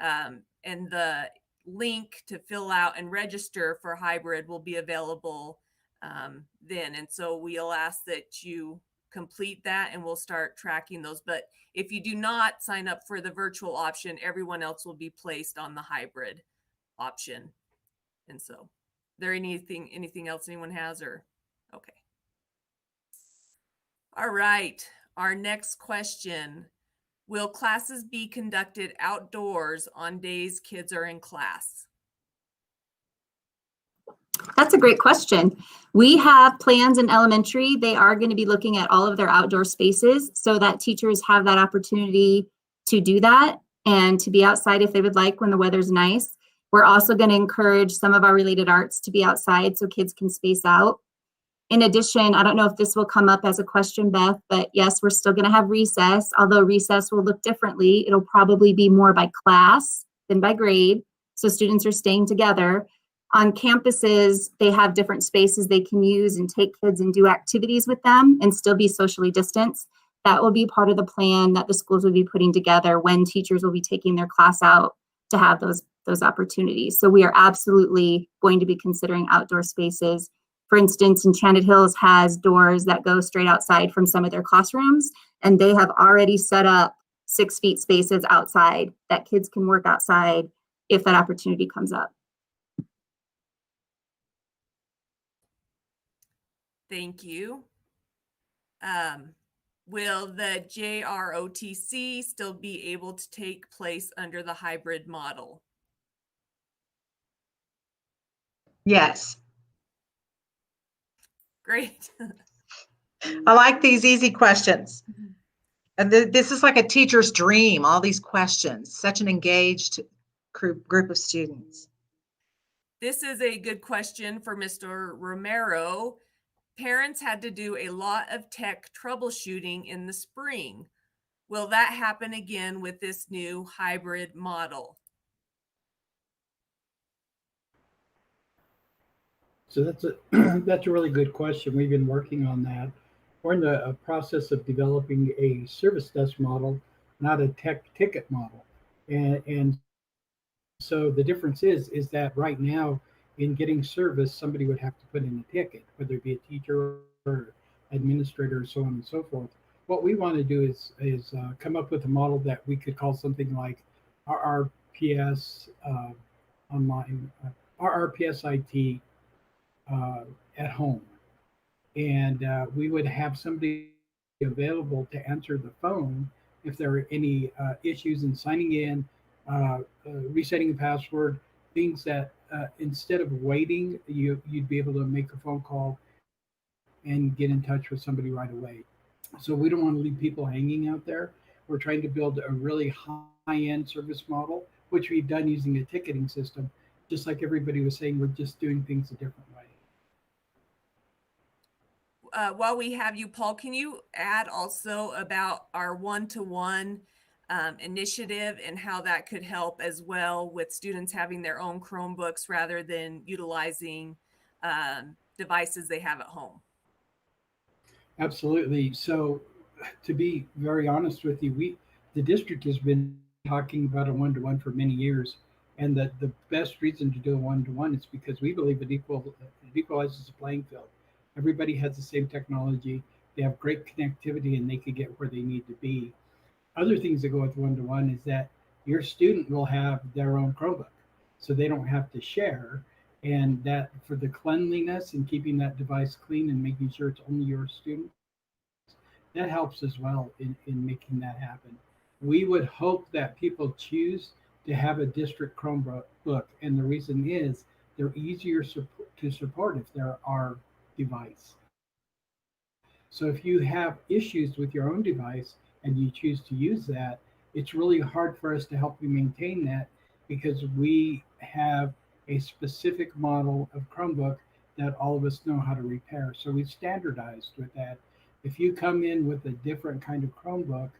And the link to fill out and register for hybrid will be available then. And so we'll ask that you complete that and we'll start tracking those. But if you do not sign up for the virtual option, everyone else will be placed on the hybrid option. And so, there anything else anyone has, or okay. All right, our next question. Will classes be conducted outdoors on days kids are in class? That's a great question. We have plans in elementary. They are going to be looking at all of their outdoor spaces so that teachers have that opportunity to do that and to be outside if they would like when the weather's nice. We're also going to encourage some of our related arts to be outside so kids can space out. In addition, I don't know if this will come up as a question, Beth, but yes, we're still going to have recess, although recess will look differently. It'll probably be more by class than by grade. So students are staying together. On campuses, they have different spaces they can use and take kids and do activities with them and still be socially distanced. That will be part of the plan that the schools will be putting together when teachers will be taking their class out to have those opportunities. So we are absolutely going to be considering outdoor spaces. For instance, Enchanted Hills has doors that go straight outside from some of their classrooms, and they have already set up 6 feet spaces outside that kids can work outside if that opportunity comes up. Thank you. Will the JROTC still be able to take place under the hybrid model? Yes. Great. I like these easy questions. And this is like a teacher's dream, all these questions, such an engaged group of students. This is a good question for Mr. Romero. Parents had to do a lot of tech troubleshooting in the spring. Will that happen again with this new hybrid model? So that's a really good question. We've been working on that. We're in the process of developing a service desk model, not a tech ticket model. And so the difference is that right now, in getting service, somebody would have to put in a ticket, whether it be a teacher or administrator, so on and so forth. What we want to do is come up with a model that we could call something like RRPS online, RRPS IT at home. And we would have somebody available to answer the phone if there are any issues in signing in, resetting the password, things that instead of waiting, you'd be able to make a phone call and get in touch with somebody right away. So we don't want to leave people hanging out there. We're trying to build a really high-end service model, which we've done using a ticketing system. Just like everybody was saying, we're just doing things a different way. While we have you, Paul, can you add also about our one-to-one initiative and how that could help as well with students having their own Chromebooks rather than utilizing devices they have at home? Absolutely. So to be very honest with you, the district has been talking about a one-to-one for many years. And the best reason to do a one-to-one is because we believe it equalizes the playing field. Everybody has the same technology. They have great connectivity and they can get where they need to be. Other things that go with one-to-one is that your student will have their own Chromebook, so they don't have to share. And that for the cleanliness and keeping that device clean and making sure it's only your student, that helps as well in making that happen. We would hope that people choose to have a district Chromebook, and the reason is they're easier to support if they're our device. So if you have issues with your own device and you choose to use that, it's really hard for us to help you maintain that because we have a specific model of Chromebook that all of us know how to repair. So we've standardized with that. If you come in with a different kind of Chromebook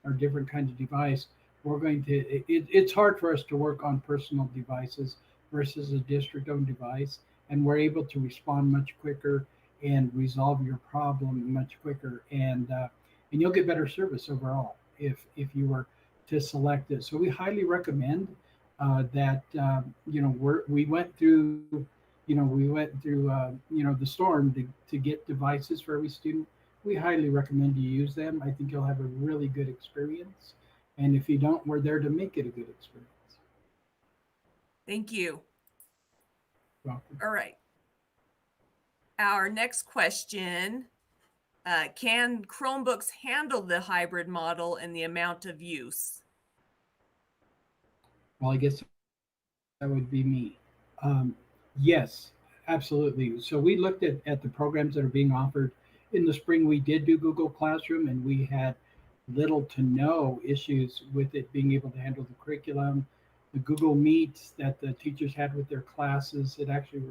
or different kind of device, we're going to, it's hard for us to work on personal devices versus a district-owned device, and we're able to respond much quicker and resolve your problem much quicker, and you'll get better service overall if you were to select it. So we highly recommend that. We went through the storm to get devices for every student. We highly recommend you use them. I think you'll have a really good experience, and if you don't, we're there to make it a good experience. Thank you. Welcome. All right. Our next question, can Chromebooks handle the hybrid model and the amount of use? Well, I guess that would be me. Yes, absolutely. So we looked at the programs that are being offered. In the spring, we did do Google Classroom, and we had little to no issues with it being able to handle the curriculum. The Google Meets that the teachers had with their classes, it actually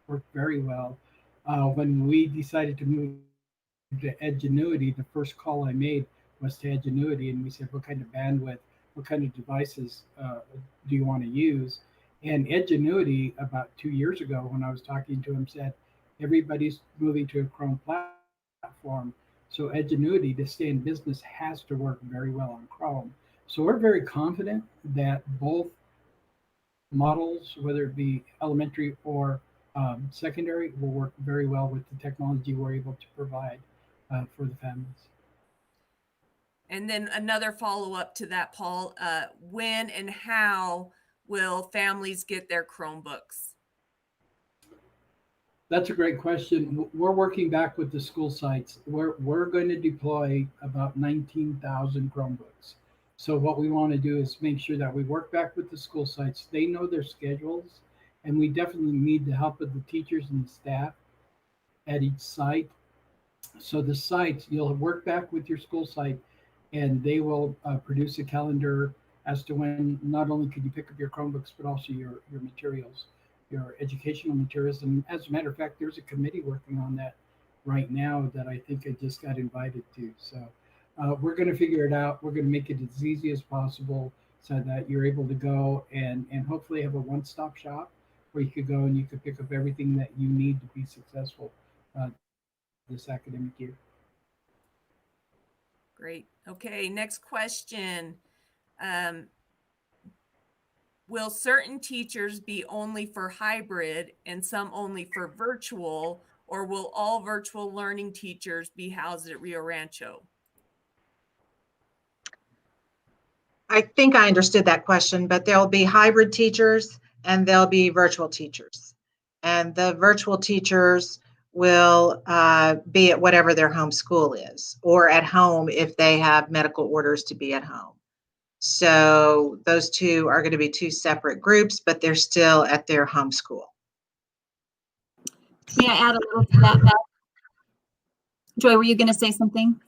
worked very well. When we decided to move to Edgenuity, the first call I made was to Edgenuity, and we said, what kind of bandwidth, what kind of devices do you want to use? And Edgenuity, about 2 years ago, when I was talking to him, said, everybody's moving to a Chrome platform. So Edgenuity, to stay in business, has to work very well on Chrome. So we're very confident that both models, whether it be elementary or secondary, will work very well with the technology we're able to provide for the families. And then another follow-up to that, Paul, when and how will families get their Chromebooks? That's a great question. We're working back with the school sites. We're going to deploy about 19,000 Chromebooks. So what we want to do is make sure that we work back with the school sites. They know their schedules, and we definitely need the help of the teachers and the staff at each site. So the sites, you'll work back with your school site, and they will produce a calendar as to when not only could you pick up your Chromebooks, but also your materials, your educational materials. And as a matter of fact, there's a committee working on that right now that I think I just got invited to. So we're going to figure it out. We're going to make it as easy as possible so that you're able to go and hopefully have a one-stop shop where you could go and you could pick up everything that you need to be successful this academic year. Great. Okay, next question. Will certain teachers be only for hybrid and some only for virtual, or will all virtual learning teachers be housed at Rio Rancho? I think I understood that question, but there'll be hybrid teachers and there'll be virtual teachers. And the virtual teachers will be at whatever their home school is, or at home if they have medical orders to be at home. So those two are going to be two separate groups, but they're still at their home school. May I add a little to that, Beth? Joy, were you going to say something?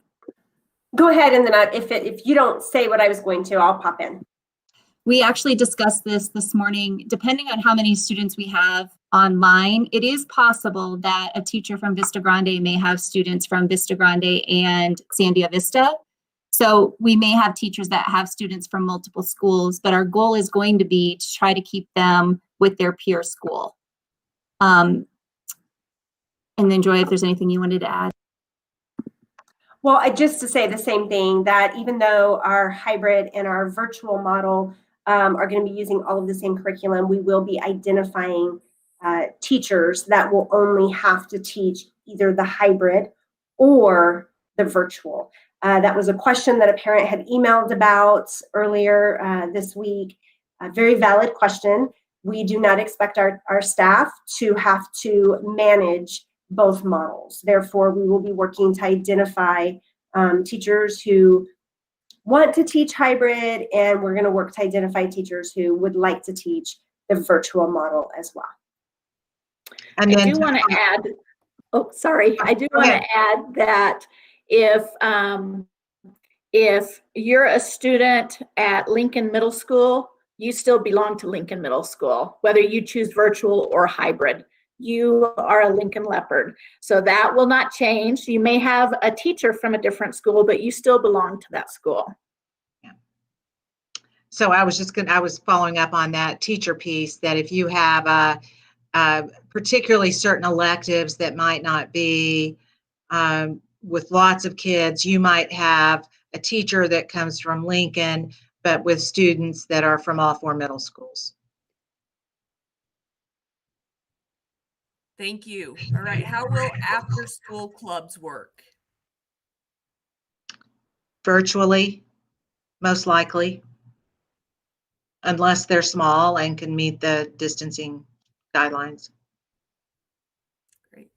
Go ahead, and then if you don't say what I was going to, I'll pop in. We actually discussed this morning. Depending on how many students we have online, it is possible that a teacher from Vista Grande may have students from Vista Grande and Sandia Vista. So we may have teachers that have students from multiple schools, but our goal is going to be to try to keep them with their peer school. And then Joy, if there's anything you wanted to add. Well, just to say the same thing, that even though our hybrid and our virtual model are going to be using all of the same curriculum, we will be identifying teachers that will only have to teach either the hybrid or the virtual. That was a question that a parent had emailed about earlier this week. A very valid question. We do not expect our staff to have to manage both models. Therefore, we will be working to identify teachers who want to teach hybrid, and we're going to work to identify teachers who would like to teach the virtual model as well. And I then do want to add, oh, sorry. I do want to add that if you're a student at Lincoln Middle School, you still belong to Lincoln Middle School, whether you choose virtual or hybrid. You are a Lincoln Leopard. So that will not change. You may have a teacher from a different school, but you still belong to that school. Yeah. So I was following up on that teacher piece, that if you have particularly certain electives that might not be with lots of kids, you might have a teacher that comes from Lincoln, but with students that are from all 4 middle schools. Thank you. All right. How will after-school clubs work? Virtually, most likely, unless they're small and can meet the distancing guidelines. Great.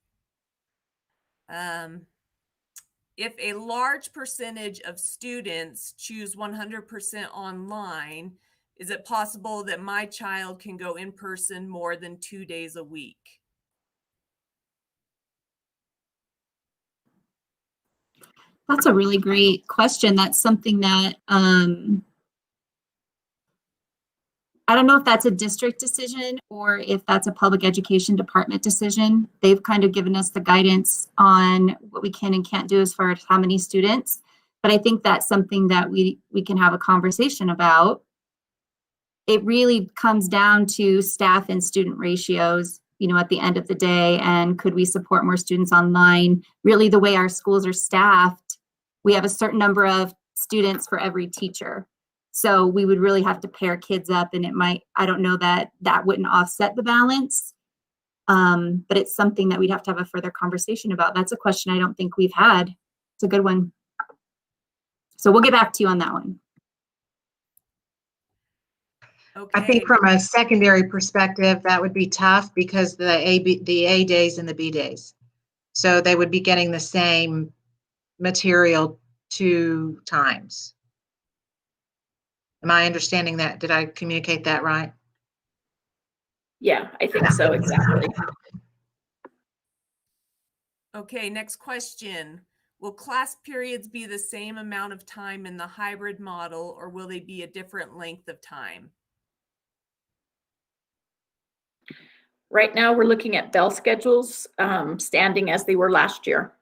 If a large percentage of students choose 100% online, is it possible that my child can go in person more than 2 days a week? That's a really great question. That's something that I don't know if that's a district decision or if that's a public education department decision. They've kind of given us the guidance on what we can and can't do as far as how many students. But I think that's something that we can have a conversation about. It really comes down to staff and student ratios, you know, at the end of the day, and could we support more students online? Really, the way our schools are staffed, we have a certain number of students for every teacher. So we would really have to pair kids up, and it might, I don't know that wouldn't offset the balance, but it's something that we'd have to have a further conversation about. That's a question I don't think we've had. It's a good one. So we'll get back to you on that one. Okay. I think from a secondary perspective, that would be tough because the A days and the B days. So they would be getting the same material 2 times. Am I understanding that? Did I communicate that right? Yeah, I think so, exactly. Okay, next question. Will class periods be the same amount of time in the hybrid model, or will they be a different length of time? Right now, we're looking at bell schedules standing as they were last year.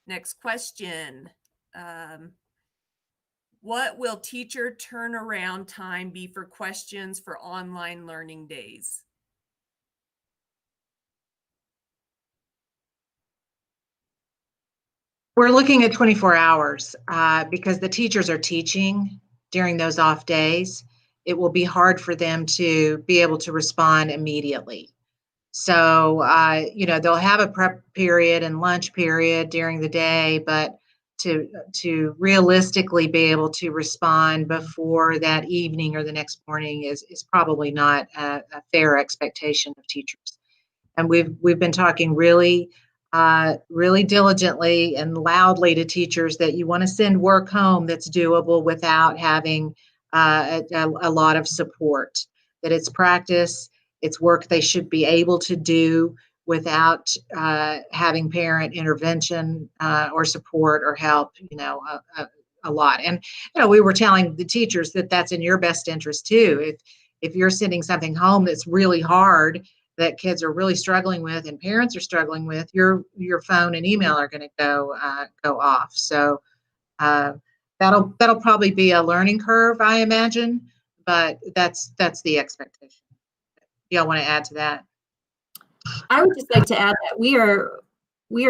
Next question. What will teacher turnaround time be for questions for online learning days? We're looking at 24 hours because the teachers are teaching during those off days. It will be hard for them to be able to respond immediately. So, you know, they'll have a prep period and lunch period during the day, but to realistically be able to respond before that evening or the next morning is probably not a fair expectation of teachers. And we've been talking really diligently and loudly to teachers that you want to send work home that's doable without having a lot of support, that it's practice, it's work they should be able to do without having parent intervention or support or help, you know, a lot. And, you know, we were telling the teachers that that's in your best interest too. If you're sending something home that's really hard, that kids are really struggling with and parents are struggling with, your phone and email are going to go off. So that'll probably be a learning curve, I imagine, but that's the expectation. Y'all want to add to that? I would just like to add that we are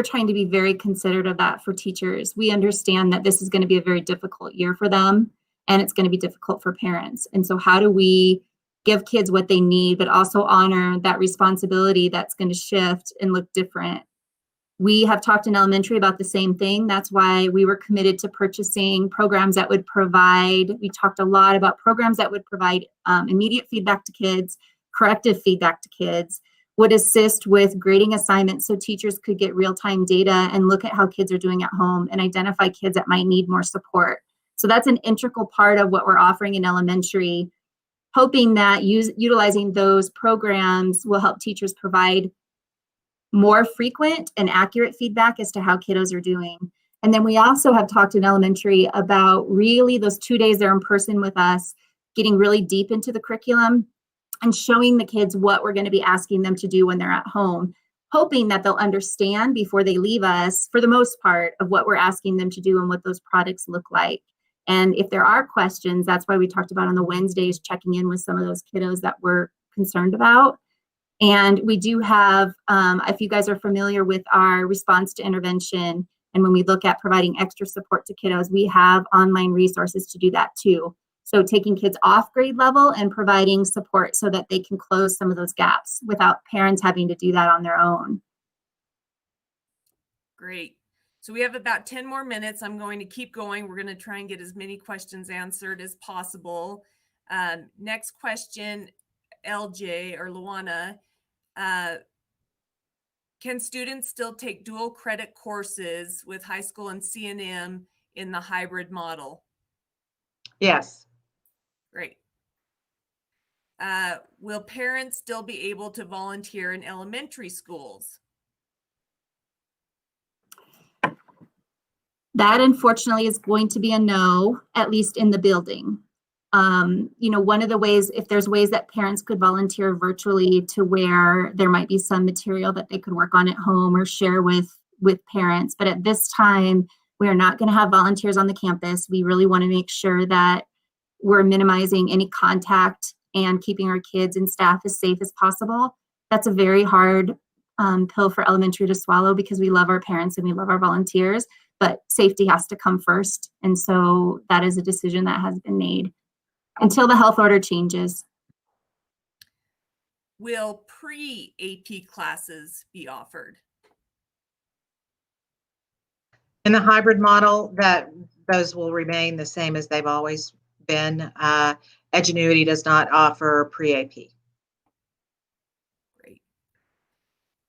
trying to be very considerate of that for teachers. We understand that this is going to be a very difficult year for them, and it's going to be difficult for parents. And so how do we give kids what they need, but also honor that responsibility that's going to shift and look different? We have talked in elementary about the same thing. That's why we were committed to purchasing programs that would provide, we talked a lot about programs that would provide immediate feedback to kids, corrective feedback to kids, would assist with grading assignments so teachers could get real-time data and look at how kids are doing at home and identify kids that might need more support. So that's an integral part of what we're offering in elementary, hoping that utilizing those programs will help teachers provide more frequent and accurate feedback as to how kiddos are doing. And then we also have talked in elementary about really those 2 days they're in person with us, getting really deep into the curriculum and showing the kids what we're going to be asking them to do when they're at home, hoping that they'll understand before they leave us, for the most part, of what we're asking them to do and what those products look like. And if there are questions, that's why we talked about on the Wednesdays checking in with some of those kiddos that we're concerned about. And we do have, if you guys are familiar with our response to intervention, and when we look at providing extra support to kiddos, we have online resources to do that too. So taking kids off grade level and providing support so that they can close some of those gaps without parents having to do that on their own. Great. So we have about 10 more minutes. I'm going to keep going. We're going to try and get as many questions answered as possible. Next question, LJ or Luana. Can students still take dual credit courses with high school and C&M in the hybrid model? Yes. Great. Will parents still be able to volunteer in elementary schools? That unfortunately is going to be a no, at least in the building. One of the ways, if there's ways that parents could volunteer virtually to where there might be some material that they could work on at home or share with parents. But at this time, we are not going to have volunteers on the campus. We really want to make sure that we're minimizing any contact and keeping our kids and staff as safe as possible. That's a very hard pill for elementary to swallow because we love our parents and we love our volunteers, but safety has to come first. And so that is a decision that has been made until the health order changes. Will pre-AP classes be offered? In the hybrid model, those will remain the same as they've always been. Edgenuity does not offer pre-AP. Great.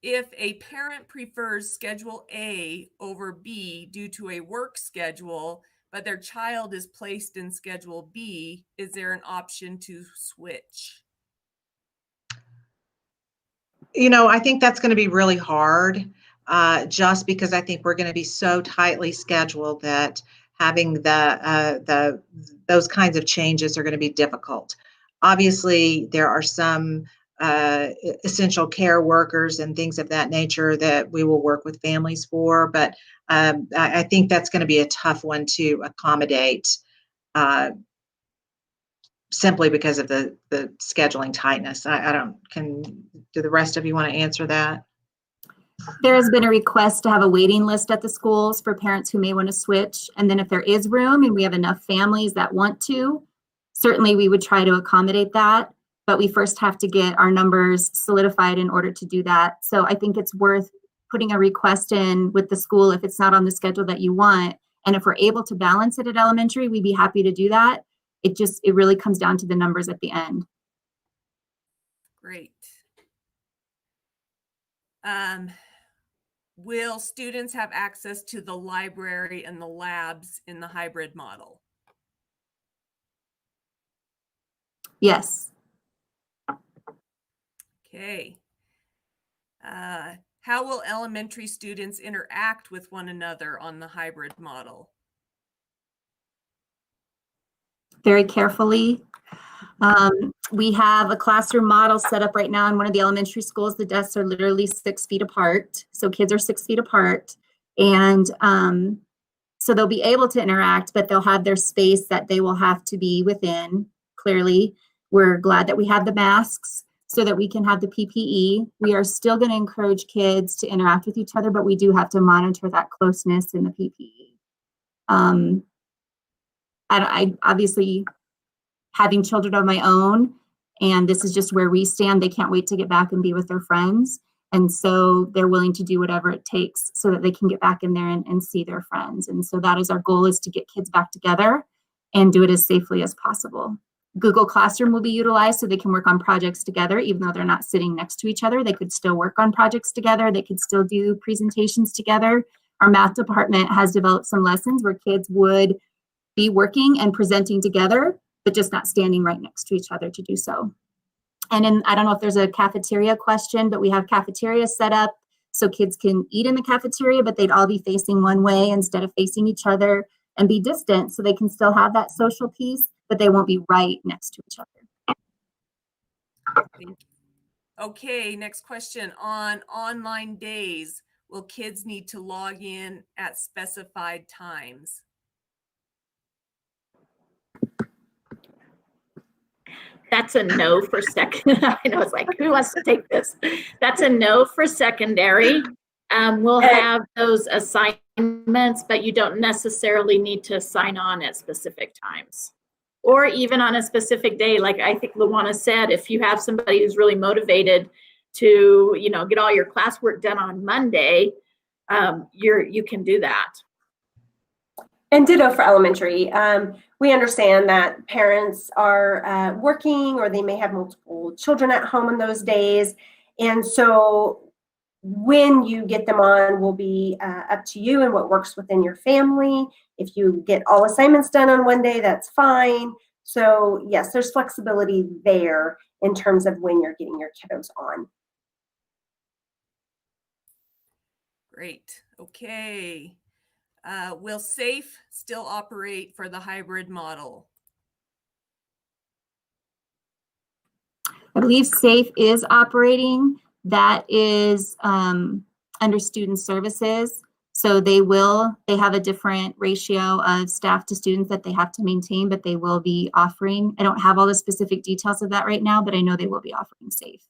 If a parent prefers Schedule A over B due to a work schedule, but their child is placed in Schedule B, is there an option to switch? I think that's going to be really hard, just because I think we're going to be so tightly scheduled that having those kinds of changes are going to be difficult. Obviously, there are some essential care workers and things of that nature that we will work with families for, but I think that's going to be a tough one to accommodate simply because of the scheduling tightness. Do the rest of you want to answer that? There has been a request to have a waiting list at the schools for parents who may want to switch. And then if there is room and we have enough families that want to, certainly we would try to accommodate that. But we first have to get our numbers solidified in order to do that. So I think it's worth putting a request in with the school if it's not on the schedule that you want. And if we're able to balance it at elementary, we'd be happy to do that. It really comes down to the numbers at the end. Great. Will students have access to the library and the labs in the hybrid model? Yes. Okay. How will elementary students interact with one another on the hybrid model? Very carefully. We have a classroom model set up right now in one of the elementary schools. The desks are literally 6 feet apart. So kids are 6 feet apart. And so they'll be able to interact, but they'll have their space that they will have to be within. Clearly, we're glad that we have the masks so that we can have the PPE. We are still going to encourage kids to interact with each other, but we do have to monitor that closeness in the PPE. I obviously, having children of my own, and this is just where we stand, they can't wait to get back and be with their friends. And so they're willing to do whatever it takes so that they can get back in there and see their friends. And so that is our goal, is to get kids back together and do it as safely as possible. Google Classroom will be utilized so they can work on projects together, even though they're not sitting next to each other. They could still work on projects together. They could still do presentations together. Our math department has developed some lessons where kids would be working and presenting together, but just not standing right next to each other to do so. And then I don't know if there's a cafeteria question, but we have cafeterias set up so kids can eat in the cafeteria, but they'd all be facing one way instead of facing each other, and be distant so they can still have that social piece, but they won't be right next to each other. Thank you. Okay, next question. On online days, will kids need to log in at specified times? That's a no for second. I know, it's like, who wants to take this? That's a no for secondary. We'll have those assignments, but you don't necessarily need to sign on at specific times or even on a specific day. Like I think Luana said, if you have somebody who's really motivated to, you know, get all your classwork done on Monday, you can do that. And ditto for elementary. We understand that parents are working, or they may have multiple children at home on those days. And so when you get them on will be up to you and what works within your family. If you get all assignments done on one day, that's fine. So yes, there's flexibility there in terms of when you're getting your kiddos on. Great. Okay. Will SAFE still operate for the hybrid model? I believe SAFE is operating. That is under student services. So they have a different ratio of staff to students that they have to maintain, but they will be offering. I don't have all the specific details of that right now, but I know they will be offering SAFE.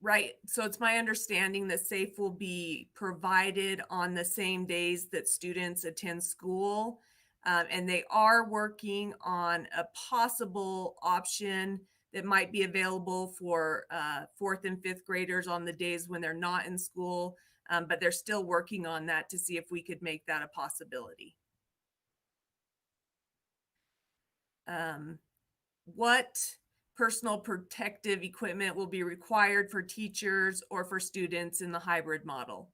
Right. So it's my understanding that SAFE will be provided on the same days that students attend school. And they are working on a possible option that might be available for 4th and 5th graders on the days when they're not in school. But they're still working on that to see if we could make that a possibility. What personal protective equipment will be required for teachers or for students in the hybrid model?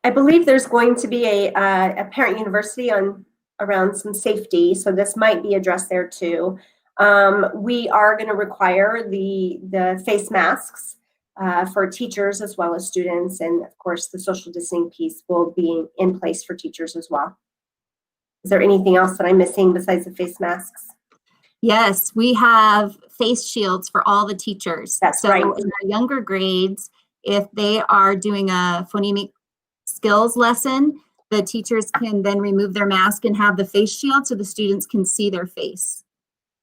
I believe there's going to be a parent university around some safety, so this might be addressed there too. We are going to require the face masks for teachers as well as students, and of course the social distancing piece will be in place for teachers as well. Is there anything else that I'm missing besides the face masks? Yes, we have face shields for all the teachers. That's right. In our younger grades, if they are doing a phonemic skills lesson, the teachers can then remove their mask and have the face shield so the students can see their face.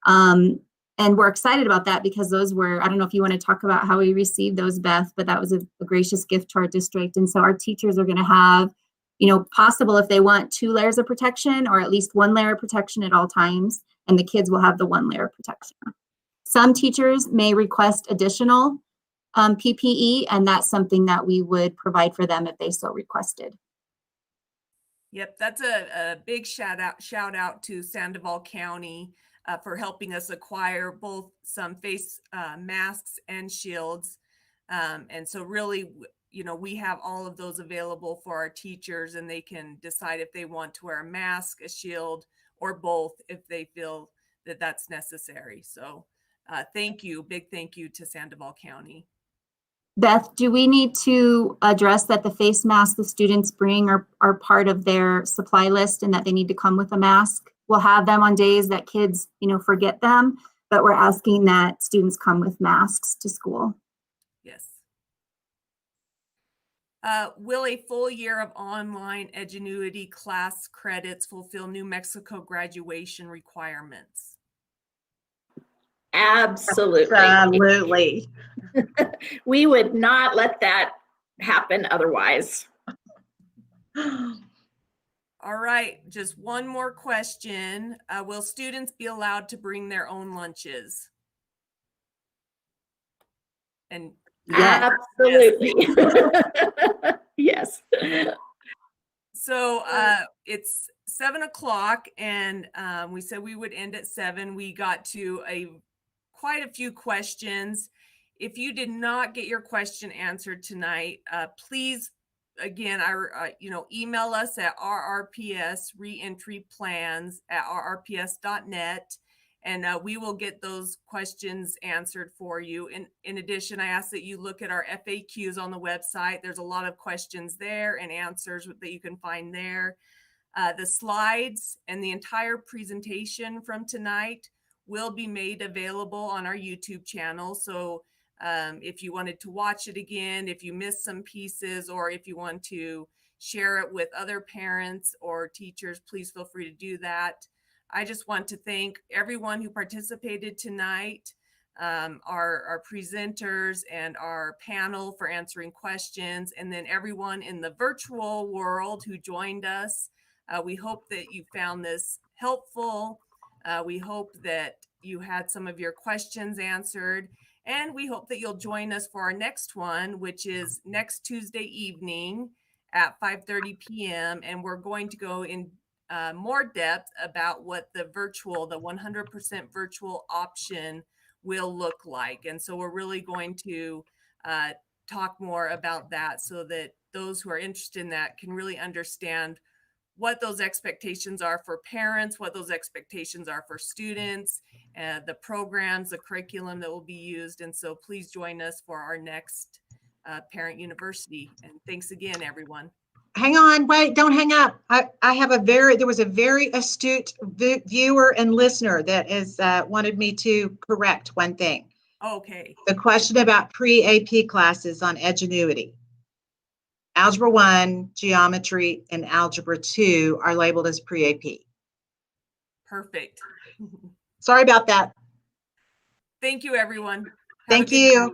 And we're excited about that because those were, I don't know if you want to talk about how we received those, Beth, but that was a gracious gift to our district. And so our teachers are going to have, you know, possible if they want 2 layers of protection or at least 1 layer of protection at all times, and the kids will have the 1 layer of protection. Some teachers may request additional PPE, and that's something that we would provide for them if they so requested. Yep, that's a big shout out to Sandoval County for helping us acquire both some face masks and shields. And so really, you know, we have all of those available for our teachers, and they can decide if they want to wear a mask, a shield, or both if they feel that that's necessary. So thank you, big thank you to Sandoval County. Beth, do we need to address that the face masks the students bring are part of their supply list and that they need to come with a mask? We'll have them on days that kids, you know, forget them, but we're asking that students come with masks to school. Yes. Will a full year of online Edgenuity class credits fulfill New Mexico graduation requirements? Absolutely. Absolutely. We would not let that happen otherwise. All right, just one more question. Will students be allowed to bring their own lunches? And Absolutely. Yes. So it's 7 o'clock, and we said we would end at 7. We got to quite a few questions. If you did not get your question answered tonight, please, again, email us at RRPS reentryplans@rrps.net. And we will get those questions answered for you. In addition, I ask that you look at our FAQs on the website. There's a lot of questions there and answers that you can find there. The slides and the entire presentation from tonight will be made available on our YouTube channel. So if you wanted to watch it again, if you missed some pieces, or if you want to share it with other parents or teachers, please feel free to do that. I just want to thank everyone who participated tonight, our presenters and our panel for answering questions, and then everyone in the virtual world who joined us. We hope that you found this helpful. We hope that you had some of your questions answered, and we hope that you'll join us for our next one, which is next Tuesday evening at 5:30 p.m. And we're going to go in more depth about what the 100% virtual option will look like. And so we're really going to talk more about that so that those who are interested in that can really understand what those expectations are for parents, what those expectations are for students, the programs, the curriculum that will be used. And so please join us for our next Parent University. And thanks again, everyone. Hang on, wait, don't hang up. There was a very astute viewer and listener that is wanted me to correct one thing. Okay. The question about pre-AP classes on Edgenuity. Algebra 1, Geometry, and Algebra 2 are labeled as pre-AP. Perfect. Sorry about that. Thank you, everyone. Have a Thank good you. night.